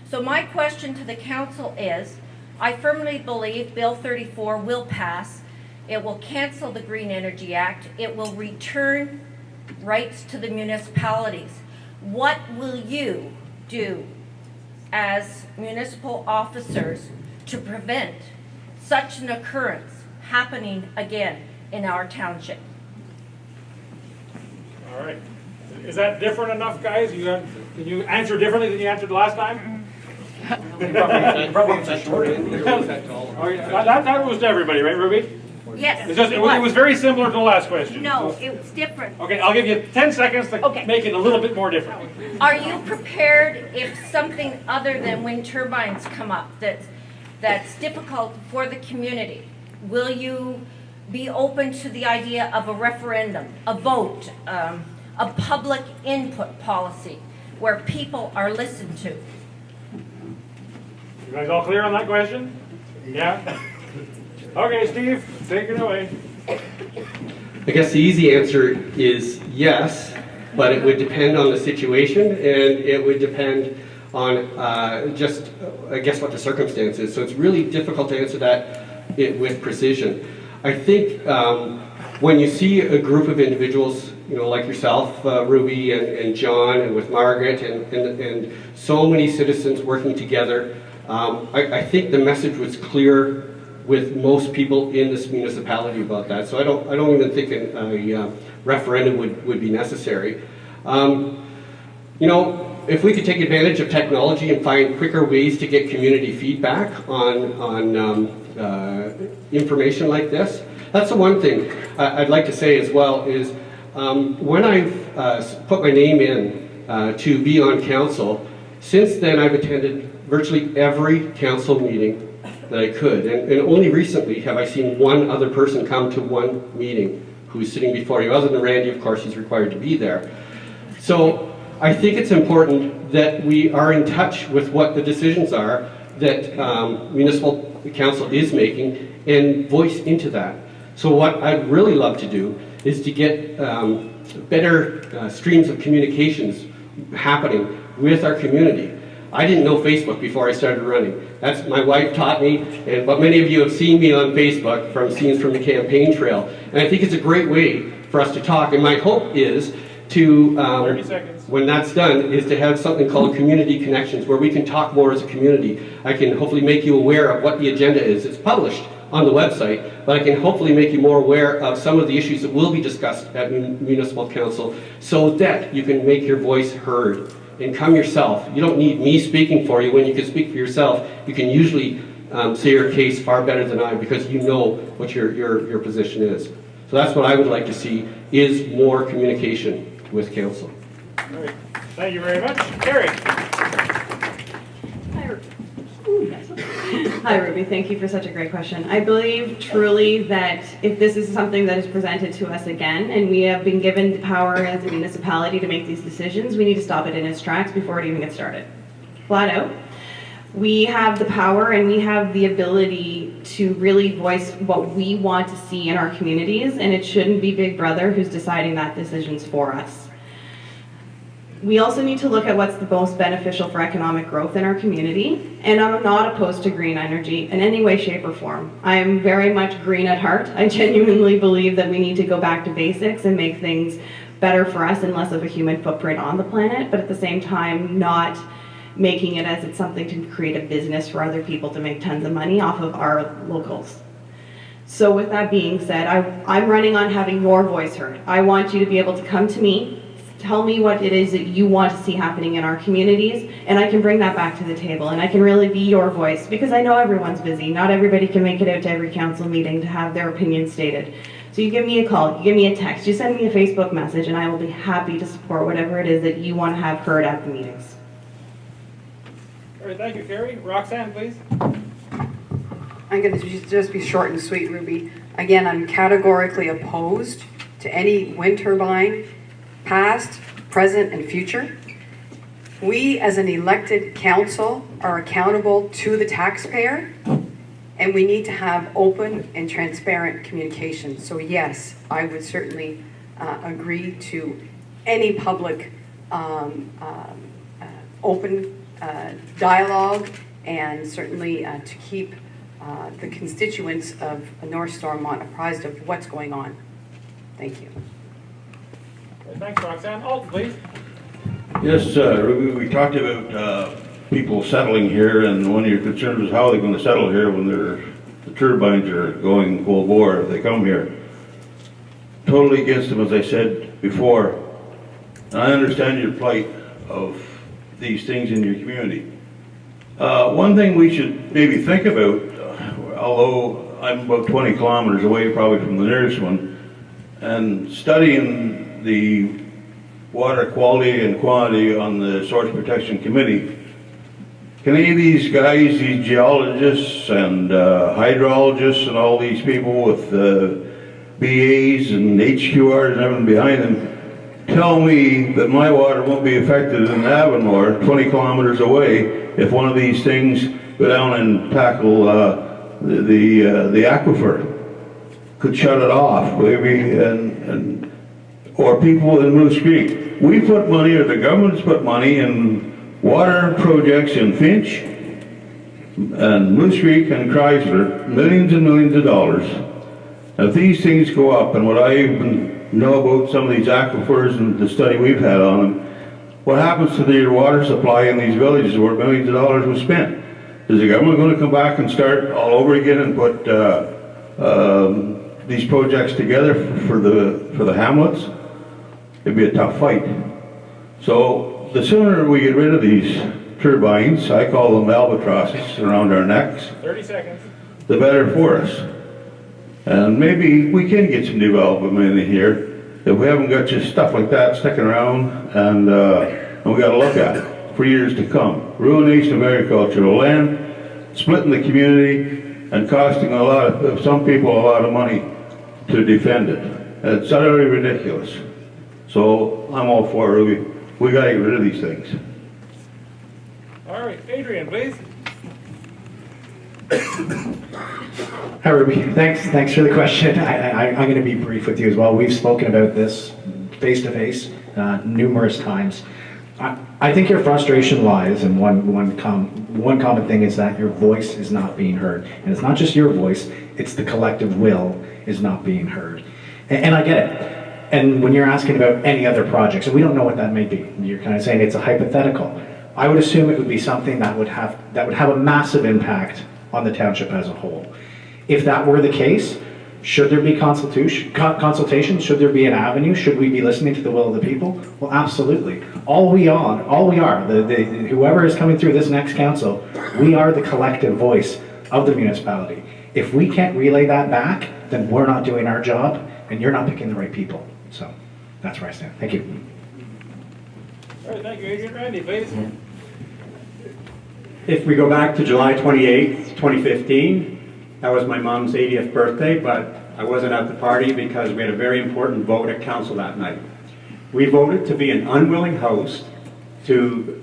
So my question to the council is, I firmly believe Bill 34 will pass. It will cancel the Green Energy Act. It will return rights to the municipalities. What will you do as municipal officers to prevent such an occurrence happening again in our township? All right. Is that different enough, guys? Can you answer differently than you answered last time? Probably answer short. That was to everybody, right, Ruby? Yes. It was very similar to the last question. No, it was different. Okay, I'll give you 10 seconds to make it a little bit more different. Are you prepared if something other than wind turbines come up that's difficult for the community? Will you be open to the idea of a referendum, a vote, a public input policy where people are listened to? You guys all clear on that question? Yeah? Okay, Steve, take it away. I guess the easy answer is yes, but it would depend on the situation and it would depend on just, I guess, what the circumstance is. So it's really difficult to answer that with precision. I think when you see a group of individuals, like yourself, Ruby and John, and with Margaret, and so many citizens working together, I think the message was clear with most people in this municipality about that. So I don't even think a referendum would be necessary. If we could take advantage of technology and find quicker ways to get community feedback on information like this, that's the one thing I'd like to say as well is when I've put my name in to be on council, since then I've attended virtually every council meeting that I could, and only recently have I seen one other person come to one meeting who's sitting before you, other than Randy, of course, he's required to be there. So I think it's important that we are in touch with what the decisions are that municipal council is making and voice into that. So what I'd really love to do is to get better streams of communications happening with our community. I didn't know Facebook before I started running. That's my wife taught me, but many of you have seen me on Facebook from scenes from the campaign trail. And I think it's a great way for us to talk. And my hope is to, 30 seconds. When that's done, is to have something called Community Connections, where we can talk more as a community. I can hopefully make you aware of what the agenda is. It's published on the website, but I can hopefully make you more aware of some of the issues that will be discussed at Municipal Council so that you can make your voice heard. And come yourself. You don't need me speaking for you. When you can speak for yourself, you can usually say your case far better than I, because you know what your position is. So that's what I would like to see, is more communication with council. All right. Thank you very much. Carrie. Hi, Ruby. Thank you for such a great question. I believe truly that if this is something that is presented to us again, and we have been given the power as a municipality to make these decisions, we need to stop it in its tracks before it even gets started. Flat out. We have the power and we have the ability to really voice what we want to see in our communities, and it shouldn't be Big Brother who's deciding that decisions for us. We also need to look at what's the most beneficial for economic growth in our community, and I'm not opposed to green energy in any way, shape, or form. I am very much green at heart. I genuinely believe that we need to go back to basics and make things better for us and less of a human footprint on the planet, but at the same time not making it as it's something to create a business for other people to make tons of money off of our locals. So with that being said, I'm running on having your voice heard. I want you to be able to come to me, tell me what it is that you want to see happening in our communities, and I can bring that back to the table, and I can really be your voice, because I know everyone's busy. Not everybody can make it out to every council meeting to have their opinion stated. So you give me a call, you give me a text, you send me a Facebook message, and I will be happy to support whatever it is that you want to have heard at the meetings. All right, thank you, Carrie. Roxanne, please. I'm going to just be short and sweet, Ruby. Again, I'm categorically opposed to any wind turbine, past, present, and future. We, as an elected council, are accountable to the taxpayer, and we need to have open and transparent communication. So yes, I would certainly agree to any public open dialogue, and certainly to keep the constituents of North Stormont apprised of what's going on. Thank you. Thanks, Roxanne. Alton, please. Yes, we talked about people settling here, and one of your concerns is how they're going to settle here when the turbines are going full bore if they come here. Totally against them, as I said before. And I understand your plight of these things in your community. One thing we should maybe think about, although I'm about 20 kilometers away probably from the nearest one, and studying the water quality and quantity on the Source Protection Committee, can any of these guys, these geologists and hydrologists and all these people with BAs and HQRs and everything behind them tell me that my water won't be affected in Avonmore, 20 kilometers away, if one of these things go down and tackle the aquifer? Could shut it off, maybe, or people in Moose Creek. We put money, or the government's put money in water projects in Finch and Moose Creek and Chrysler, millions and millions of dollars. If these things go up, and what I know about some of these aquifers and the study we've had on them, what happens to the water supply in these villages where millions of dollars was spent? Is the government going to come back and start all over again and put these projects together for the hamlets? It'd be a tough fight. So the sooner we get rid of these turbines, I call them albatrosses around our necks, 30 seconds. the better for us. And maybe we can get some development in here if we haven't got just stuff like that sticking around, and we got to look at it for years to come. Ruination of agricultural land, splitting the community, and costing some people a lot of money to defend it. It's utterly ridiculous. So I'm all for it. We got to get rid of these things. All right, Adrian, please. Hi, Ruby. Thanks for the question. I'm going to be brief with you as well. We've spoken about this face-to-face numerous times. I think your frustration lies in one common thing, is that your voice is not being heard. And it's not just your voice, it's the collective will is not being heard. And I get it. And when you're asking about any other projects, and we don't know what that may be, you're kind of saying it's a hypothetical. I would assume it would be something that would have a massive impact on the township as a whole. If that were the case, should there be consultation? Should there be an avenue? Should we be listening to the will of the people? Well, absolutely. All we are, whoever is coming through this next council, we are the collective voice of the municipality. If we can't relay that back, then we're not doing our job, and you're not picking the right people. So that's where I stand. Thank you. All right, thank you, Adrian. Randy, please. If we go back to July 28th, 2015, that was my mom's 80th birthday, but I wasn't at the party because we had a very important vote at council that night. We voted to be an unwilling host to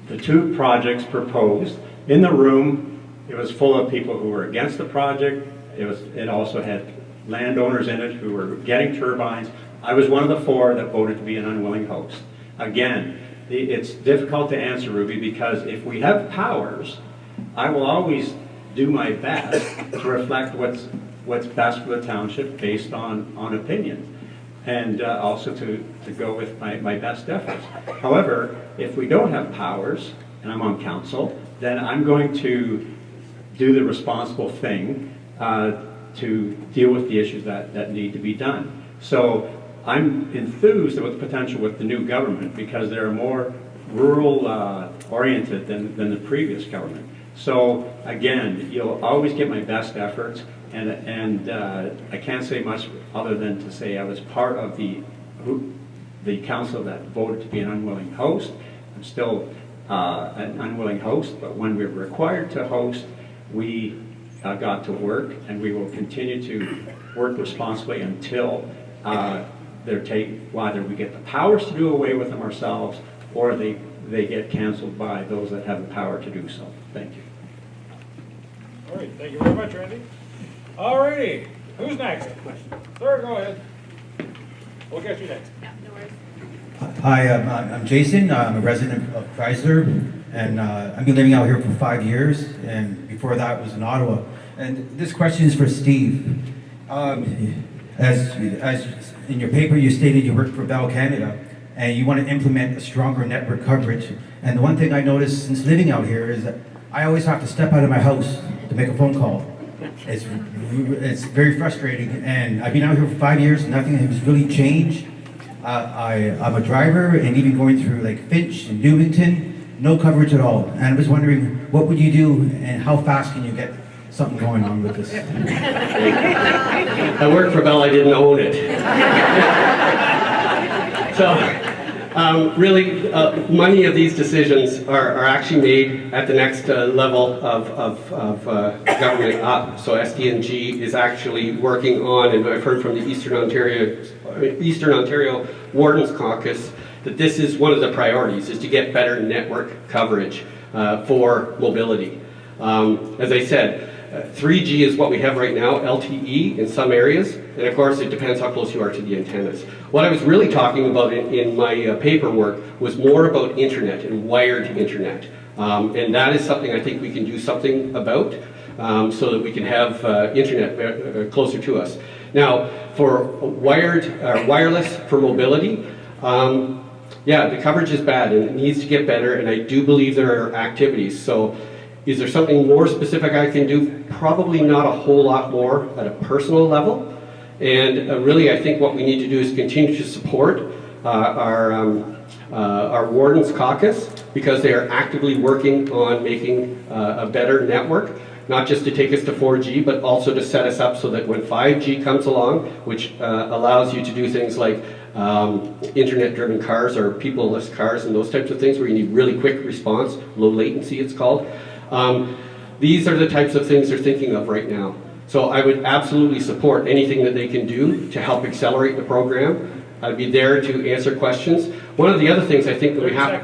the two projects proposed. In the room It was full of people who were against the project. It also had landowners in it who were getting turbines. I was one of the 4 that voted to be an unwilling host. Again, it's difficult to answer, Ruby, because if we have powers, I will always do my best to reflect what's best for the township based on opinion, and also to go with my best efforts. However, if we don't have powers, and I'm on council, then I'm going to do the responsible thing to deal with the issues that need to be done. So I'm enthused about the potential with the new government because they're more rural oriented than the previous government. So again, you'll always get my best efforts, and I can't say much other than to say I was part of the council that voted to be an unwilling host. I'm still an unwilling host, but when we were required to host, we got to work, and we will continue to work responsibly until whether we get the powers to do away with them ourselves, or they get canceled by those that have the power to do so. Thank you. All right, thank you very much, Randy. All righty, who's next? Sir, go ahead. We'll get you next. Hi, I'm Jason. I'm a resident of Chrysler, and I've been living out here for 5 years, and before that was in Ottawa. And this question is for Steve. As in your paper, you stated you work for Bell Canada, and you want to implement a stronger network coverage. And the one thing I noticed since living out here is that I always have to step out of my house to make a phone call. It's very frustrating, and I've been out here for 5 years, nothing has really changed. I'm a driver, and even going through like Finch and Newington, no coverage at all. And I was wondering, what would you do, and how fast can you get something going on with this? I worked for Bell, I didn't own it. So, really, many of these decisions are actually made at the next level of government up. So SDNG is actually working on, and I've heard from the Eastern Ontario Wardens Caucus, that this is one of the priorities, is to get better network coverage for mobility. As I said, 3G is what we have right now, LTE in some areas, and of course it depends how close you are to the antennas. What I was really talking about in my paperwork was more about internet and wired internet. And that is something I think we can do something about so that we can have internet closer to us. Now, for wireless for mobility, yeah, the coverage is bad and it needs to get better, and I do believe there are activities. So is there something more specific I can do? Probably not a whole lot more at a personal level. And really, I think what we need to do is continue to support our Wardens Caucus, because they are actively working on making a better network, not just to take us to 4G, but also to set us up so that when 5G comes along, which allows you to do things like internet-driven cars or people-less cars and those types of things where you need really quick response, low latency it's called. These are the types of things they're thinking of right now. So I would absolutely support anything that they can do to help accelerate the program. I'd be there to answer questions. One of the other things I think that we have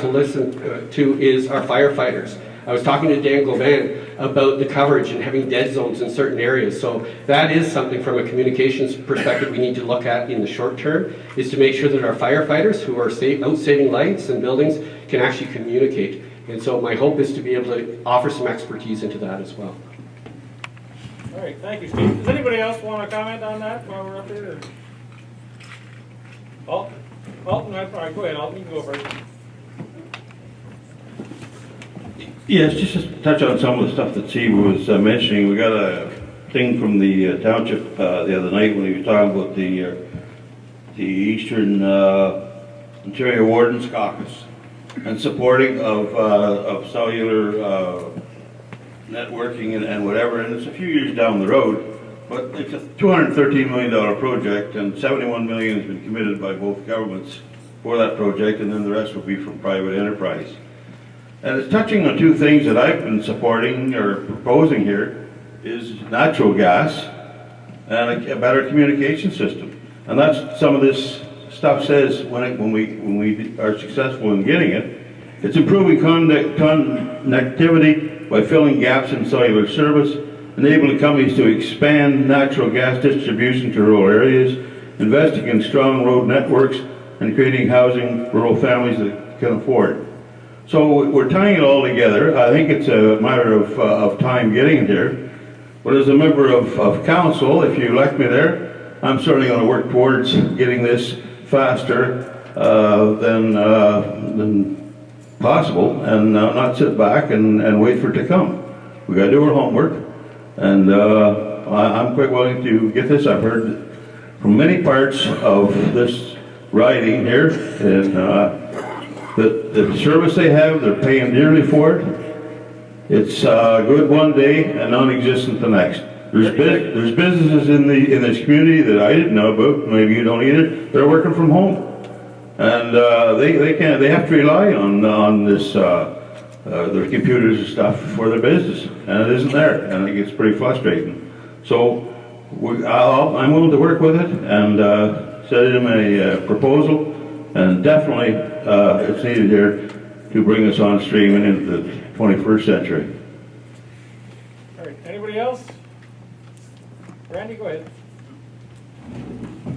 to listen to is our firefighters. I was talking to Dan Govan about the coverage and having dead zones in certain areas. So that is something from a communications perspective we need to look at in the short term, is to make sure that our firefighters who are out saving lives and buildings can actually communicate. And so my hope is to be able to offer some expertise into that as well. All right, thank you, Steve. Does anybody else want to comment on that while we're up here? Alton, all right, go ahead, Alton, you can go first. Yes, just to touch on some of the stuff that Steve was mentioning. We got a thing from the township the other night when he was talking about the Eastern Ontario Wardens Caucus and supporting of cellular networking and whatever, and it's a few years down the road, but it's a $213 million project, and 71 million has been committed by both governments for that project, and then the rest will be from private enterprise. And it's touching on two things that I've been supporting or proposing here, is natural gas and a better communication system. And that's some of this stuff says when we are successful in getting it. It's improving connectivity by filling gaps in cellular service, enabling companies to expand natural gas distribution to rural areas, investing in strong road networks, and creating housing rural families that can afford. So we're tying it all together. I think it's a matter of time getting here. But as a member of council, if you elect me there, I'm certainly going to work towards getting this faster than possible, and not sit back and wait for it to come. We got to do our homework, and I'm quite willing to get this. I've heard from many parts of this riding here, and the service they have, they're paying dearly for it. It's good one day and non-existent the next. There's businesses in this community that I didn't know about, maybe you don't either, they're working from home. And they have to rely on this, their computers and stuff for their business, and it isn't there, and it gets pretty frustrating. So I'm willing to work with it and set in a proposal, and definitely it's needed here to bring us on stream and into the 21st century. All right, anybody else? Randy, go ahead.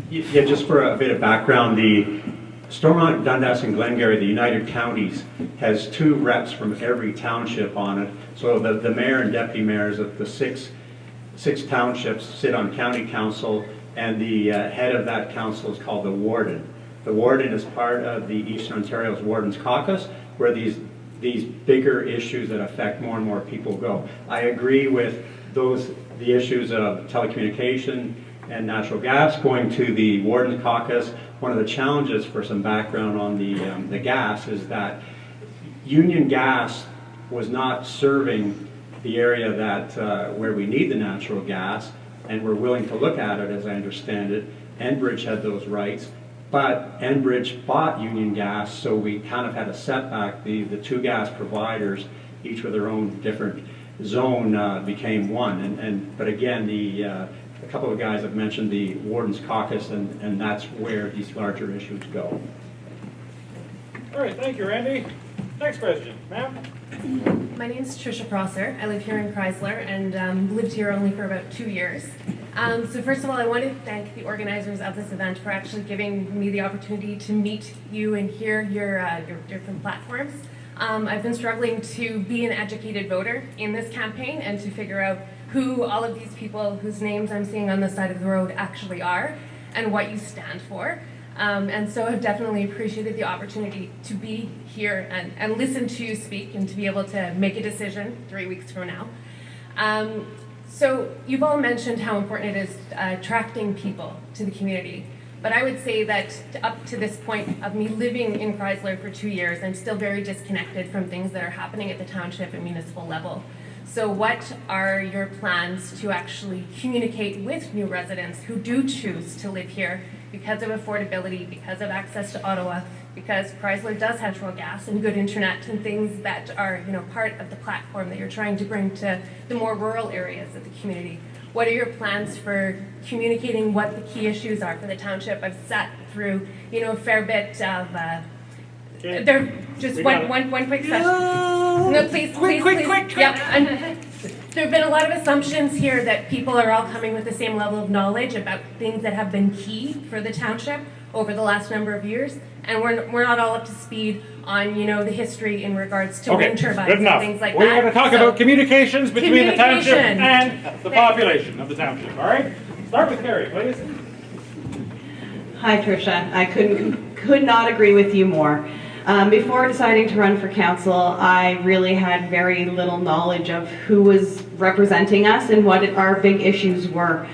Yeah, just for a bit of background, the Stormont, Dundas, and Glengarry, the United Counties, has 2 reps from every township on it. So the mayor and deputy mayors of the six townships sit on county council, and the head of that council is called the warden. The warden is part of the Eastern Ontario's Warden's Caucus, where these bigger issues that affect more and more people go. I agree with the issues of telecommunication and natural gas going to the Warden's Caucus. One of the challenges, for some background on the gas, is that Union Gas was not serving the area that where we need the natural gas, and we're willing to look at it, as I understand it. Enbridge had those rights, but Enbridge bought Union Gas, so we kind of had a setback. The 2 gas providers, each with their own different zone, became one. But again, a couple of guys have mentioned the Warden's Caucus, and that's where these larger issues go. All right, thank you, Randy. Next question, ma'am. My name is Trisha Prosser. I live here in Chrysler and lived here only for about 2 years. So first of all, I want to thank the organizers of this event for actually giving me the opportunity to meet you and hear your different platforms. I've been struggling to be an educated voter in this campaign and to figure out who all of these people whose names I'm seeing on the side of the road actually are and what you stand for. And so I've definitely appreciated the opportunity to be here and listen to you speak and to be able to make a decision 3 weeks from now. So you've all mentioned how important it is attracting people to the community. But I would say that up to this point of me living in Chrysler for 2 years, I'm still very disconnected from things that are happening at the township and municipal level. So what are your plans to actually communicate with new residents who do choose to live here because of affordability, because of access to Ottawa, because Chrysler does have natural gas and good internet and things that are, part of the platform that you're trying to bring to the more rural areas of the community? What are your plans for communicating what the key issues are for the township? I've sat through, a fair bit of, just one quick session. No, please. Yep. There have been a lot of assumptions here that people are all coming with the same level of knowledge about things that have been key for the township over the last number of years, and we're not all up to speed on, the history in regards to wind turbines and things like that. We're going to talk about communications between the township and the population of the township, all right? Start with Carrie, please. Hi, Tricia. I could not agree with you more. Before deciding to run for council, I really had very little knowledge of who was representing us and what our big issues were.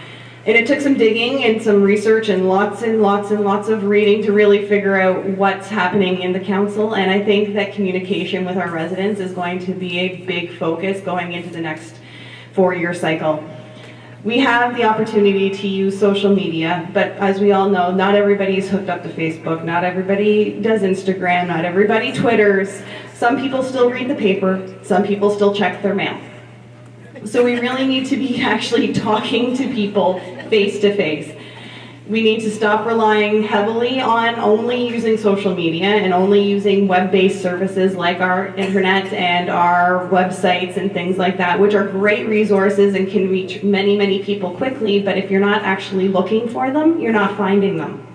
And it took some digging and some research and lots of reading to really figure out what's happening in the council. And I think that communication with our residents is going to be a big focus going into the next 4-year cycle. We have the opportunity to use social media, but as we all know, not everybody's hooked up to Facebook, not everybody does Instagram, not everybody Twitters. Some people still read the paper, some people still check their mail. So we really need to be actually talking to people face to face. We need to stop relying heavily on only using social media and only using web-based services like our internet and our websites and things like that, which are great resources and can reach many, many people quickly, but if you're not actually looking for them, you're not finding them.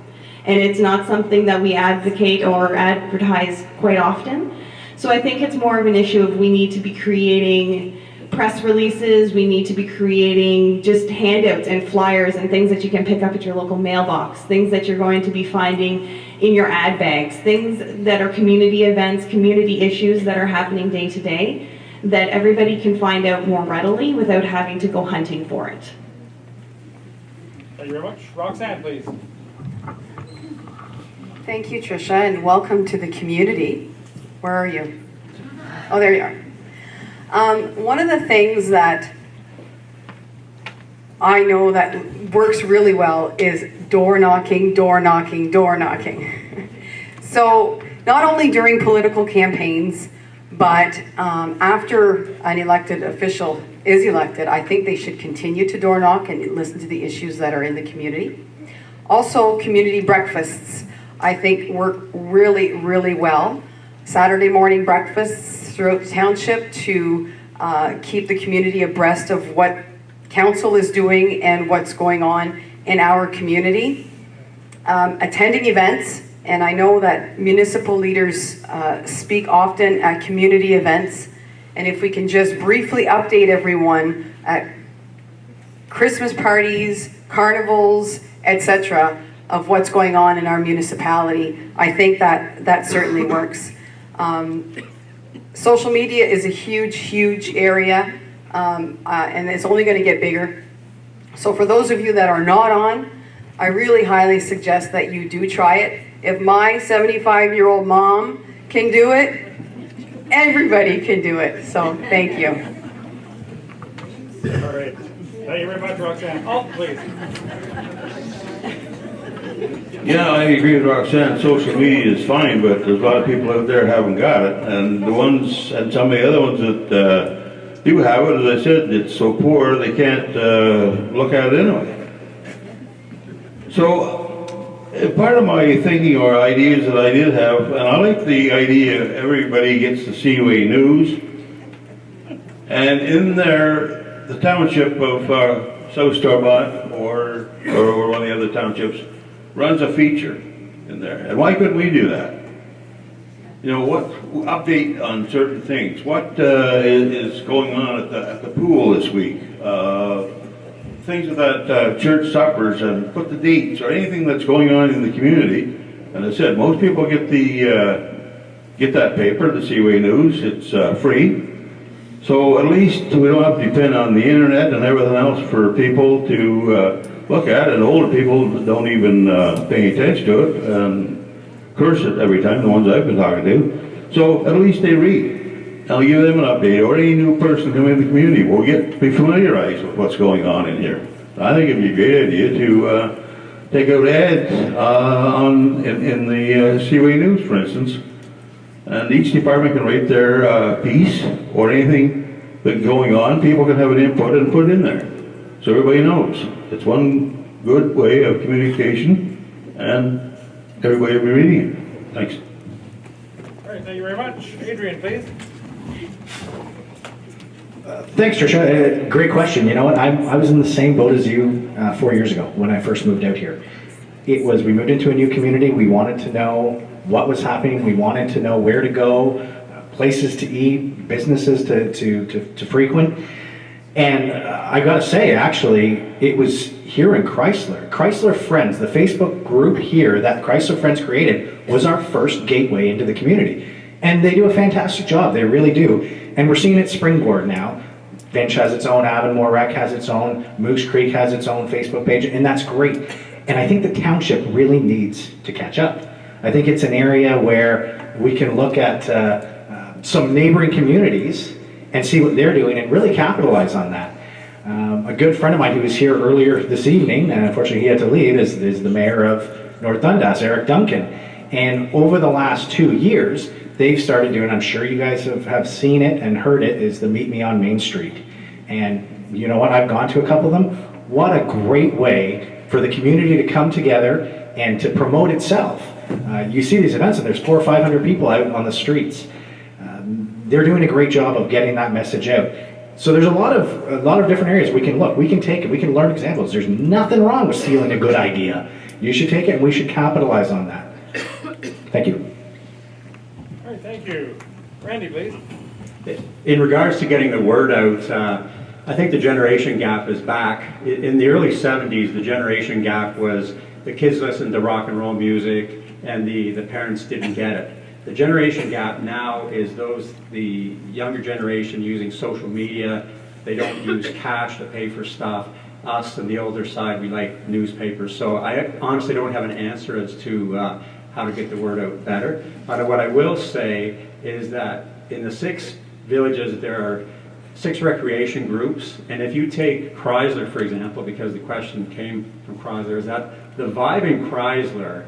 And it's not something that we advocate or advertise quite often. So I think it's more of an issue of we need to be creating press releases, we need to be creating just handouts and flyers and things that you can pick up at your local mailbox, things that you're going to be finding in your ad bags, things that are community events, community issues that are happening day to day, that everybody can find out more readily without having to go hunting for it. Thank you very much. Roxanne, please. Thank you, Tricia, and welcome to the community. Where are you? Oh, there you are. One of the things that I know that works really well is door knocking, door knocking, door knocking. So not only during political campaigns, but after an elected official is elected, I think they should continue to door knock and listen to the issues that are in the community. Also, community breakfasts, I think, work really, really well. Saturday morning breakfasts throughout the township to keep the community abreast of what council is doing and what's going on in our community. Attending events, and I know that municipal leaders speak often at community events, and if we can just briefly update everyone at Christmas parties, carnivals, etc., of what's going on in our municipality, I think that certainly works. Social media is a huge, huge area, and it's only going to get bigger. So for those of you that are not on, I really highly suggest that you do try it. If my 75-year-old mom can do it, everybody can do it. So thank you. All right. Thank you very much, Roxanne. Alton, please. Yeah, I agree with Roxanne. Social media is fine, but there's a lot of people out there haven't got it, and the ones, and some of the other ones that do have it, as I said, it's so poor they can't look at it anyway. So part of my thinking or ideas that I did have, and I like the idea everybody gets the Seaway News, and in there, the township of South Stormont or one of the other townships runs a feature in there. And why couldn't we do that? You know, what update on certain things? What is going on at the pool this week? Things with that church suppers, and put the dates or anything that's going on in the community. And I said, most people get that paper, the Seaway News. It's free. So at least we don't have to depend on the internet and everything else for people to look at it. And older people don't even pay attention to it and curse it every time, the ones I've been talking to. So at least they read. I'll give them an update, or any new person coming in the community will be familiarized with what's going on in here. I think it'd be a great idea to take out ads in the Seaway News, for instance. And each department can write their piece or anything that's going on. People can have an input and put it in there, so everybody knows. It's one good way of communication, and everybody will be reading it. Thanks. All right, thank you very much. Adrian, please. Thanks, Tricia. Great question. You know what? I was in the same boat as you 4 years ago when I first moved out here. We moved into a new community. We wanted to know what was happening. We wanted to know where to go, places to eat, businesses to frequent. And I got to say, actually, it was here in Chrysler. Chrysler Friends, the Facebook group here that Chrysler Friends created, was our first gateway into the community. And they do a fantastic job. They really do. And we're seeing it springboard now. Finch has its own, Avonmore Rec has its own, Moose Creek has its own Facebook page, and that's great. And I think the township really needs to catch up. I think it's an area where we can look at some neighboring communities and see what they're doing and really capitalize on that. A good friend of mine who was here earlier this evening, and unfortunately he had to leave, is the mayor of North Dundas, Eric Duncan. And over the last 2 years, they've started doing, I'm sure you guys have seen it and heard it, is the Meet Me on Main Street. And you know what, I've gone to a couple of them. What a great way for the community to come together and to promote itself. You see these events and there's 400 or 500 people out on the streets. They're doing a great job of getting that message out. So there's a lot of different areas we can look. We can take it. We can learn examples. There's nothing wrong with stealing a good idea. You should take it and we should capitalize on that. Thank you. All right, thank you. Randy, please. In regards to getting the word out, I think the generation gap is back. In the early 70s, the generation gap was the kids listened to rock and roll music and the parents didn't get it. The generation gap now is the younger generation using social media. They don't use cash to pay for stuff. Us on the older side, we like newspapers. So I honestly don't have an answer as to how to get the word out better. But what I will say is that in the 6 villages, there are 6 recreation groups. And if you take Chrysler, for example, because the question came from Chrysler, is that the vibe in Chrysler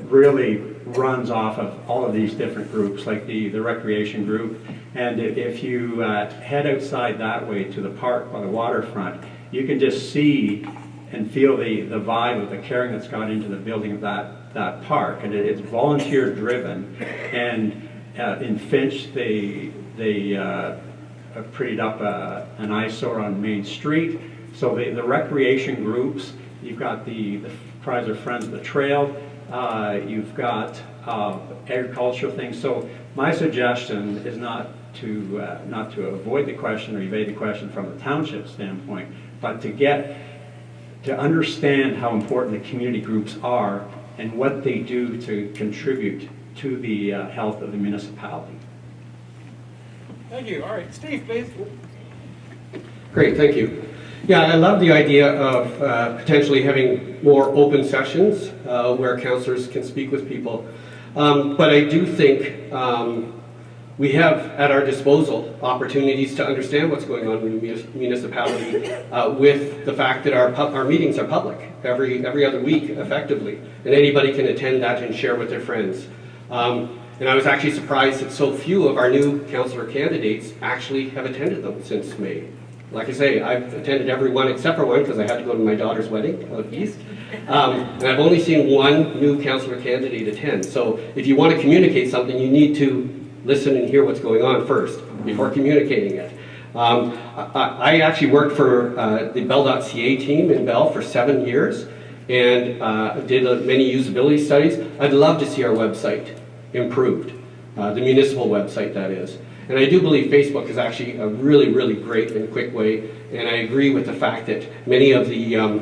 really runs off of all of these different groups, like the recreation group. And if you head outside that way to the park by the waterfront, you can just see and feel the vibe of the caring that's gone into the building of that park. And it's volunteer driven. And in Finch, they prettied up an eyesore on Main Street. So the recreation groups, you've got the Chrysler Friends of the Trail, you've got agricultural things. So my suggestion is not to avoid the question or evade the question from the township standpoint, but to understand how important the community groups are and what they do to contribute to the health of the municipality. Thank you. All right, Steve, please. Great, thank you. Yeah, I love the idea of potentially having more open sessions where councillors can speak with people. But I do think we have at our disposal opportunities to understand what's going on in the municipality with the fact that our meetings are public every other week, effectively, and anybody can attend that and share with their friends. And I was actually surprised that so few of our new councillor candidates actually have attended them since May. Like I say, I've attended every one except for one because I had to go to my daughter's wedding out east. And I've only seen one new councillor candidate attend. So if you want to communicate something, you need to listen and hear what's going on first before communicating it. I actually worked for the Bell.ca team in Bell for 7 years and did many usability studies. I'd love to see our website improved, the municipal website that is. And I do believe Facebook is actually a really, really great and quick way, and I agree with the fact that many of the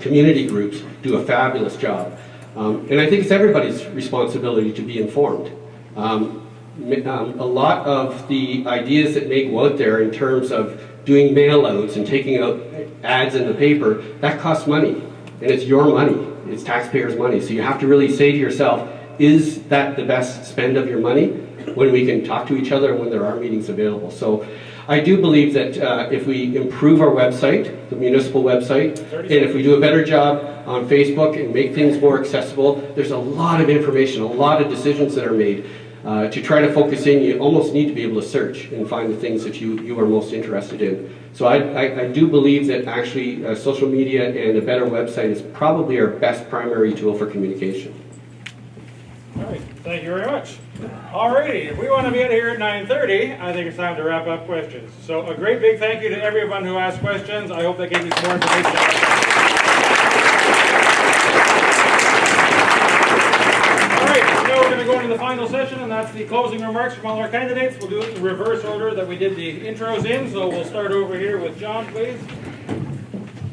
community groups do a fabulous job. And I think it's everybody's responsibility to be informed. A lot of the ideas that may go out there in terms of doing mail-outs and taking out ads in the paper, that costs money, and it's your money, it's taxpayers' money. So you have to really say to yourself, is that the best spend of your money when we can talk to each other and when there are meetings available? So I do believe that if we improve our website, the municipal website, and if we do a better job on Facebook and make things more accessible, there's a lot of information, a lot of decisions that are made. To try to focus in, you almost need to be able to search and find the things that you are most interested in. So I do believe that actually social media and a better website is probably our best primary tool for communication. All right, thank you very much. All righty, if we want to be out here at 9:30, I think it's time to wrap up questions. So a great big thank you to everyone who asked questions. I hope that gave you some more information. All right, now we're going to go into the final session, and that's the closing remarks from all our candidates. We'll do it in the reverse order that we did the intros in, so we'll start over here with John, please.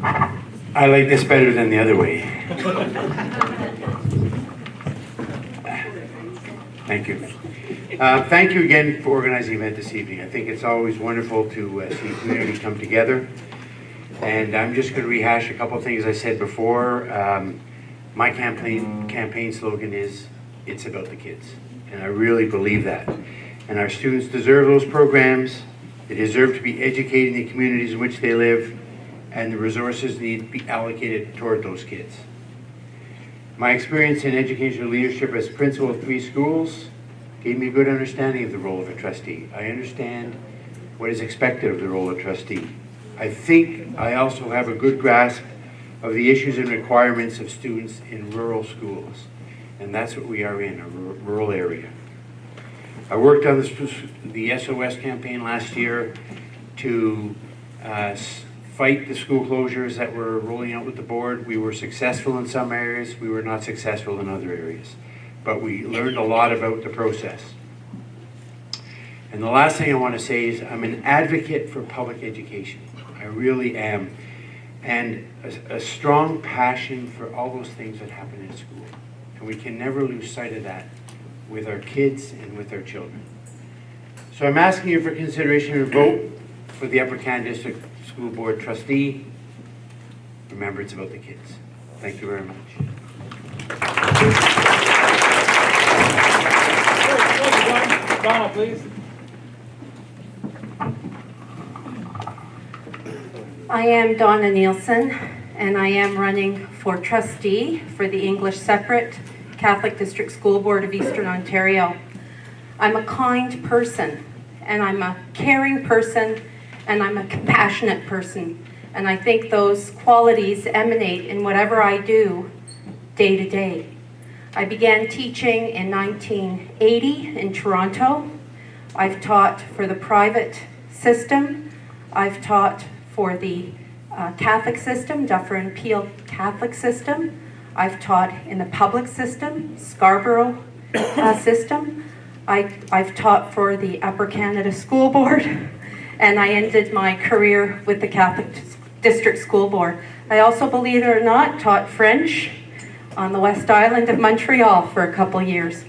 I like this better than the other way. Thank you. Thank you again for organizing the event this evening. I think it's always wonderful to see the community come together. And I'm just going to rehash a couple of things I said before. My campaign slogan is, it's about the kids. And I really believe that. And our students deserve those programs. They deserve to be educated in the communities in which they live. And the resources need to be allocated toward those kids. My experience in educational leadership as principal of 3 schools gave me a good understanding of the role of a trustee. I understand what is expected of the role of trustee. I think I also have a good grasp of the issues and requirements of students in rural schools. And that's what we are in, a rural area. I worked on the SOS campaign last year to fight the school closures that were rolling out with the board. We were successful in some areas, we were not successful in other areas. But we learned a lot about the process. And the last thing I want to say is I'm an advocate for public education. I really am. And a strong passion for all those things that happen in school. And we can never lose sight of that with our kids and with our children. So I'm asking you for consideration and vote for the Upper Canada District School Board trustee. Remember, it's about the kids. Thank you very much. Donna, please. I am Donna Nielsen, and I am running for trustee for the English Separate Catholic District School Board of Eastern Ontario. I'm a kind person, and I'm a caring person, and I'm a compassionate person. And I think those qualities emanate in whatever I do day to day. I began teaching in 1980 in Toronto. I've taught for the private system. I've taught for the Catholic system, Duffer and Peel Catholic system. I've taught in the public system, Scarborough system. I've taught for the Upper Canada School Board, and I ended my career with the Catholic District School Board. I also, believe it or not, taught French on the West Island of Montreal for a couple years.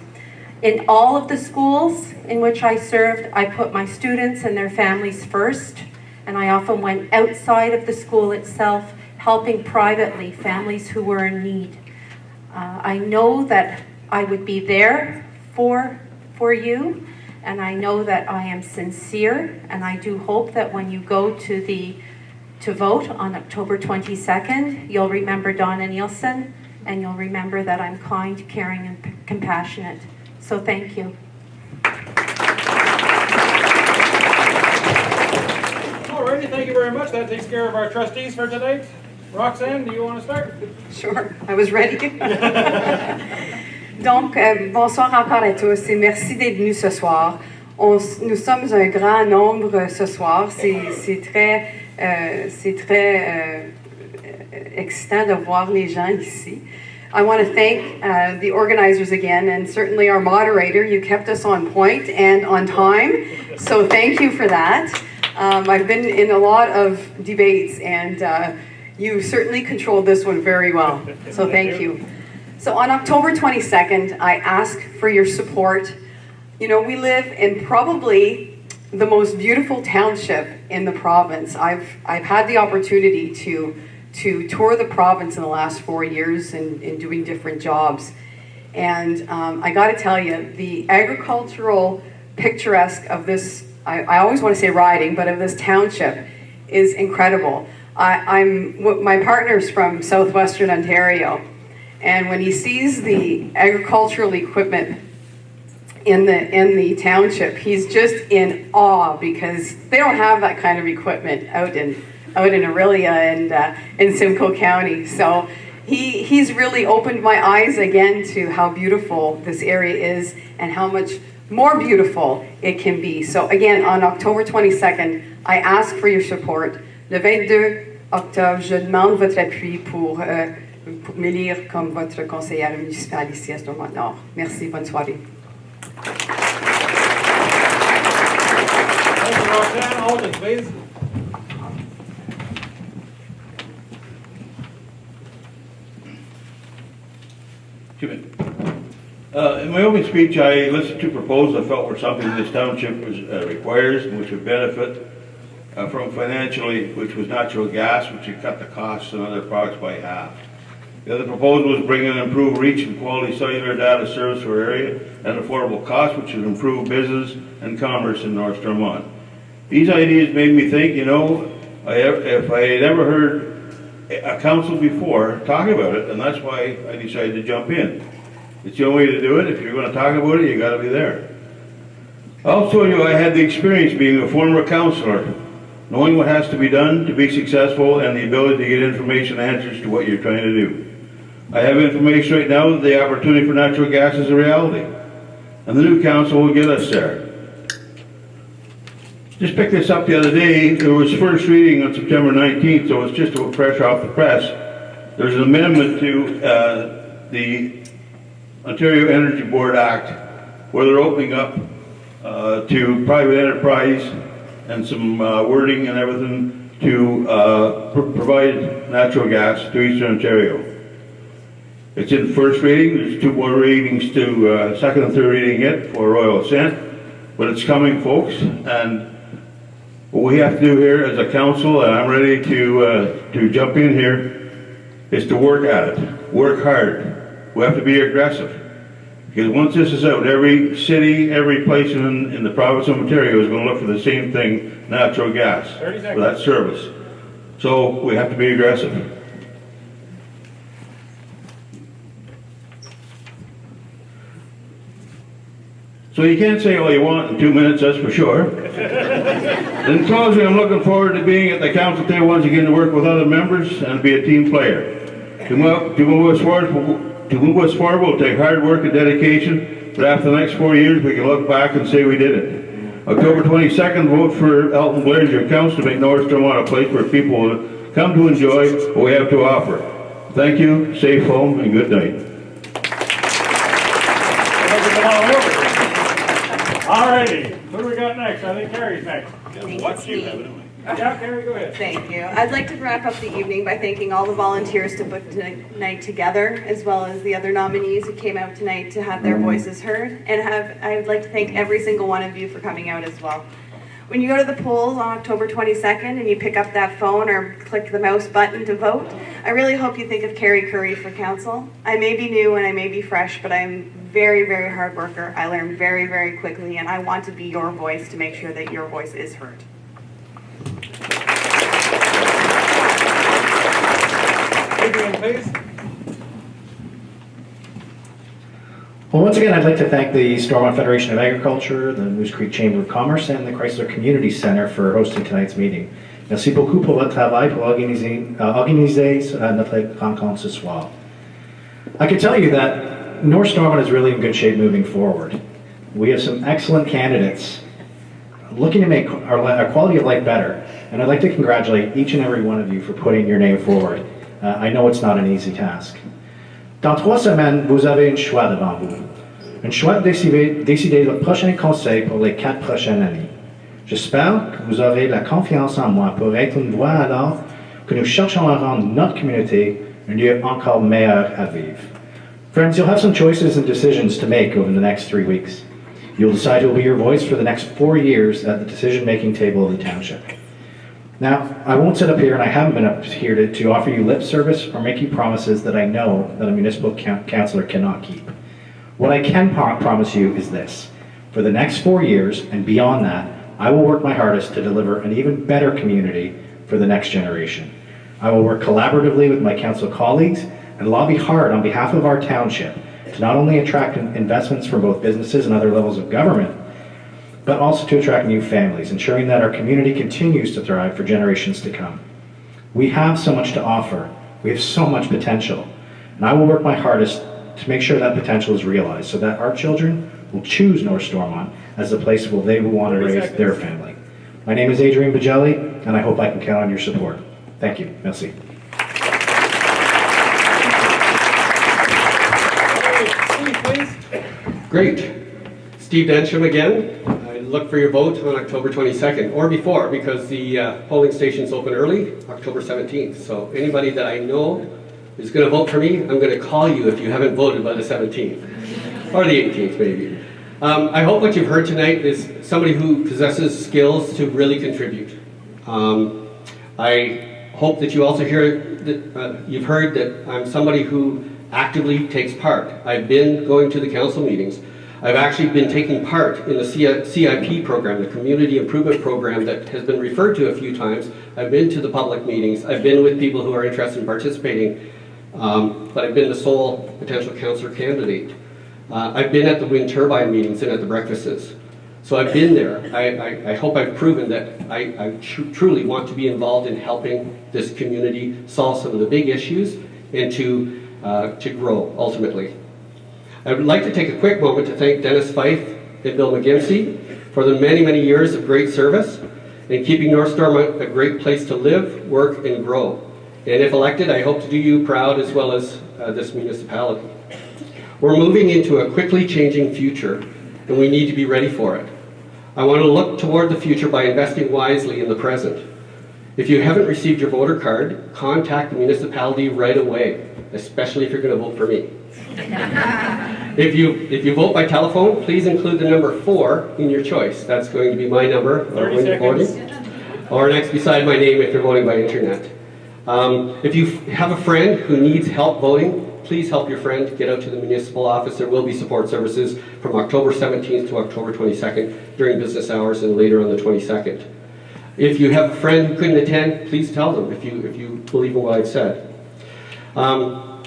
In all of the schools in which I served, I put my students and their families first, and I often went outside of the school itself, helping privately families who were in need. I know that I would be there for you, and I know that I am sincere, and I do hope that when you go to vote on October 22nd, you'll remember Donna Nielsen, and you'll remember that I'm kind, caring, and compassionate. So thank you. Alrighty, thank you very much. That takes care of our trustees for today. Roxanne, do you want to start? Sure, I was ready. Donc, bonsoir encore à tous et merci d'être venus ce soir. Nous sommes un grand nombre ce soir. C'est très excitant de voir les gens ici. I want to thank the organizers again, and certainly our moderator. You kept us on point and on time, so thank you for that. I've been in a lot of debates, and you certainly controlled this one very well, so thank you. So on October 22nd, I ask for your support. You know, we live in probably the most beautiful township in the province. I've had the opportunity to tour the province in the last 4 years in doing different jobs. And I gotta tell you, the agricultural picturesque of this, I always want to say riding, but of this township is incredible. My partner's from southwestern Ontario, and when he sees the agricultural equipment in the township, he's just in awe because they don't have that kind of equipment out in Orillia and in Simcoe County. So he's really opened my eyes again to how beautiful this area is and how much more beautiful it can be. So again, on October 22nd, I ask for your support. Le 22 octobre, je demande votre appui pour m'élire comme votre conseillère municipale ici à Stormont Nord. Merci, bonne soirée. Thank you, Roxanne. Alden, please. In my opening speech, I listed two proposals I felt were something this township requires and which would benefit from financially, which was natural gas, which would cut the costs on other products by half. The other proposal was bring an improved reach and quality cellular data service for our area at affordable cost, which would improve business and commerce in North Stormont. These ideas made me think, you know, if I had ever heard a council before talk about it, and that's why I decided to jump in. It's the only way to do it. If you're going to talk about it, you got to be there. Also, I had the experience being a former councillor knowing what has to be done to be successful, and the ability to get information answers to what you're trying to do. I have information right now that the opportunity for natural gas is a reality, and the new council will get us there. Just picked this up the other day. There was first reading on September 19th, so it's just fresh off the press. There's an amendment to the Ontario Energy Board Act where they're opening up to private enterprise and some wording and everything to provide natural gas to Eastern Ontario. It's in first reading. There's 2 more readings to second and third reading yet for royal assent, but it's coming, folks. And what we have to do here as a council, and I'm ready to jump in here, is to work at it, work hard. We have to be aggressive. Because once this is out, every city, every place in the province of Ontario is going to look for the same thing, natural gas, for that service. So we have to be aggressive. So you can't say all you want in 2 minutes, that's for sure. In closing, I'm looking forward to being at the council table once again to work with other members and be a team player. To move us forward will take hard work and dedication, but after the next 4 years, we can look back and say we did it. October 22nd, vote for Alton Blair as your council to make North Stormont a place where people will come to enjoy what we have to offer. Thank you, safe home, and good night. Alrighty, who do we got next? I think Carrie's next. Watch you, haven't we? Yeah, Carrie, go ahead. Thank you. I'd like to wrap up the evening by thanking all the volunteers to put tonight together, as well as the other nominees who came out tonight to have their voices heard. And I would like to thank every single one of you for coming out as well. When you go to the polls on October 22nd and you pick up that phone or click the mouse button to vote, I really hope you think of Carrie Curry for council. I may be new and I may be fresh, but I'm very, very hard worker. I learn very, very quickly, and I want to be your voice to make sure that your voice is heard. Please. Well, once again, I'd like to thank the Stormont Federation of Agriculture, the Moose Creek Chamber of Commerce, and the Chrysler Community Center for hosting tonight's meeting. Merci beaucoup pour votre travail pour organiser notre rencontre ce soir. I can tell you that North Stormont is really in good shape moving forward. We have some excellent candidates looking to make our quality of life better, and I'd like to congratulate each and every one of you for putting your name forward. I know it's not an easy task. Dans 3 semaines, vous avez un choix devant vous. Un choix de décider le prochain conseil pour les 4 prochaines années. J'espère que vous aurez la confiance en moi pour être une voix alors que nous cherchons à rendre notre communauté un lieu encore meilleur à vivre. Friends, you'll have some choices and decisions to make over the next 3 weeks. You'll decide who will be your voice for the next 4 years at the decision-making table of the township. Now, I won't sit up here, and I haven't been up here to offer you lip service or make you promises that I know that a municipal councillor cannot keep. What I can promise you is this. For the next 4 years and beyond that, I will work my hardest to deliver an even better community for the next generation. I will work collaboratively with my council colleagues and lobby hard on behalf of our township to not only attract investments from both businesses and other levels of government, but also to attract new families, ensuring that our community continues to thrive for generations to come. We have so much to offer. We have so much potential. And I will work my hardest to make sure that potential is realized so that our children will choose North Stormont as the place where they will want to raise their family. My name is Adrian Bajelli, and I hope I can count on your support. Thank you. Merci. Great. Steve Densham again. I look for your vote on October 22nd or before, because the polling stations open early, October 17th. So anybody that I know is going to vote for me, I'm going to call you if you haven't voted by the 17th or the 18th maybe. I hope what you've heard tonight is somebody who possesses skills to really contribute. I hope that you also hear that you've heard that I'm somebody who actively takes part. I've been going to the council meetings. I've actually been taking part in the CIP program, the Community Improvement Program that has been referred to a few times. I've been to the public meetings. I've been with people who are interested in participating, but I've been the sole potential councillor candidate. I've been at the wind turbine meetings and at the breakfasts. So I've been there. I hope I've proven that I truly want to be involved in helping this community solve some of the big issues and to grow ultimately. I would like to take a quick moment to thank Dennis Fife and Bill McGimsey for the many, many years of great service and keeping North Stormont a great place to live, work, and grow. And if elected, I hope to do you proud as well as this municipality. We're moving into a quickly changing future, and we need to be ready for it. I want to look toward the future by investing wisely in the present. If you haven't received your voter card, contact the municipality right away, especially if you're going to vote for me. If you vote by telephone, please include the number 4 in your choice. That's going to be my number when you're voting, or next beside my name if you're voting by internet. If you have a friend who needs help voting, please help your friend get out to the municipal office. There will be support services from October 17th to October 22nd during business hours and later on the 22nd. If you have a friend who couldn't attend, please tell them if you believe in what I've said.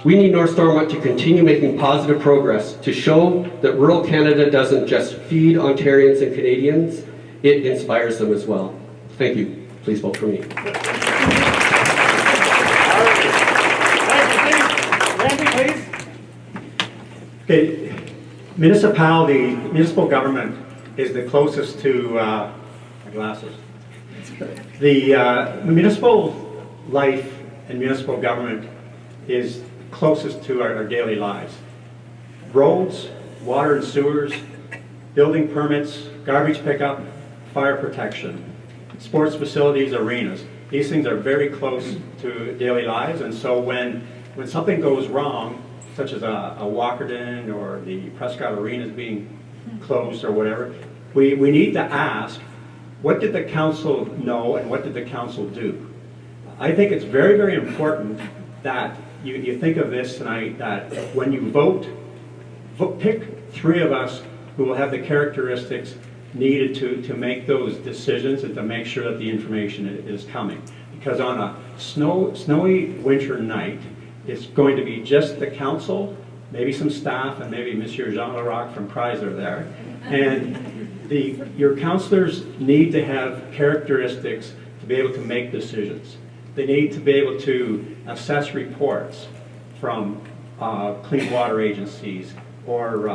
We need North Stormont to continue making positive progress to show that rural Canada doesn't just feed Ontarians and Canadians, it inspires them as well. Thank you. Please vote for me. Okay, municipal government is the closest to, my glasses. The municipal life and municipal government is closest to our daily lives. Roads, water and sewers, building permits, garbage pickup, fire protection, sports facilities, arenas. These things are very close to daily lives, and so when something goes wrong, such as a Walkerton or the Prescott Arena is being closed or whatever, we need to ask, what did the council know and what did the council do? I think it's very, very important that you think of this tonight, that when you vote, pick 3 of us who will have the characteristics needed to make those decisions and to make sure that the information is coming. Because on a snowy winter night, it's going to be just the council, maybe some staff, and maybe Monsieur Jean Larocque from Chrysler there. And your councillors need to have characteristics to be able to make decisions. They need to be able to assess reports from clean water agencies or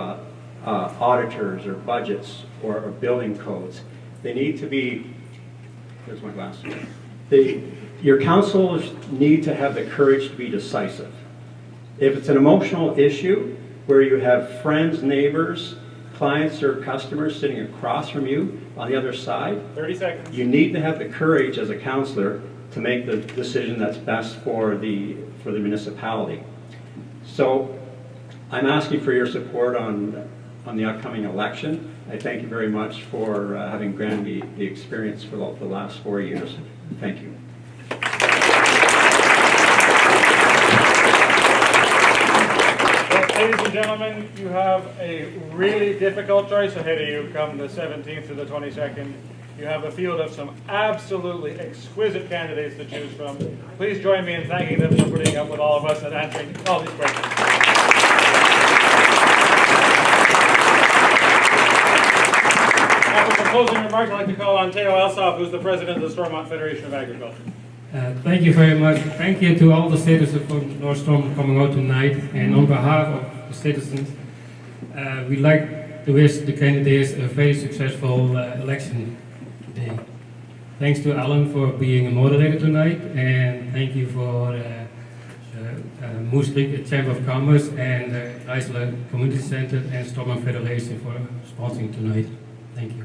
auditors or budgets or building codes. They need to be, here's my glasses. Your councillors need to have the courage to be decisive. If it's an emotional issue where you have friends, neighbors, clients or customers sitting across from you on the other side, 30 seconds. You need to have the courage as a councillor to make the decision that's best for the municipality. So I'm asking for your support on the upcoming election. I thank you very much for having granted me the experience for the last 4 years. Thank you. Ladies and gentlemen, you have a really difficult choice ahead of you come the 17th to the 22nd. You have a field of some absolutely exquisite candidates to choose from. Please join me in thanking them for putting up with all of us and answering all these questions. Now for some closing remarks, I'd like to call on Theo Elsop, who's the president of the Stormont Federation of Agriculture. Thank you very much. Thank you to all the citizens from North Stormont coming out tonight. And on behalf of the citizens, we'd like to wish the candidates a very successful election day. Thanks to Alan for being a moderator tonight, and thank you for Moose Creek Chamber of Commerce and Chrysler Community Center and Stormont Federation for sponsoring tonight. Thank you.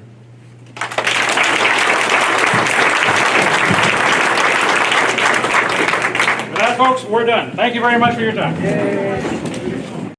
With that, folks, we're done. Thank you very much for your time. Yay.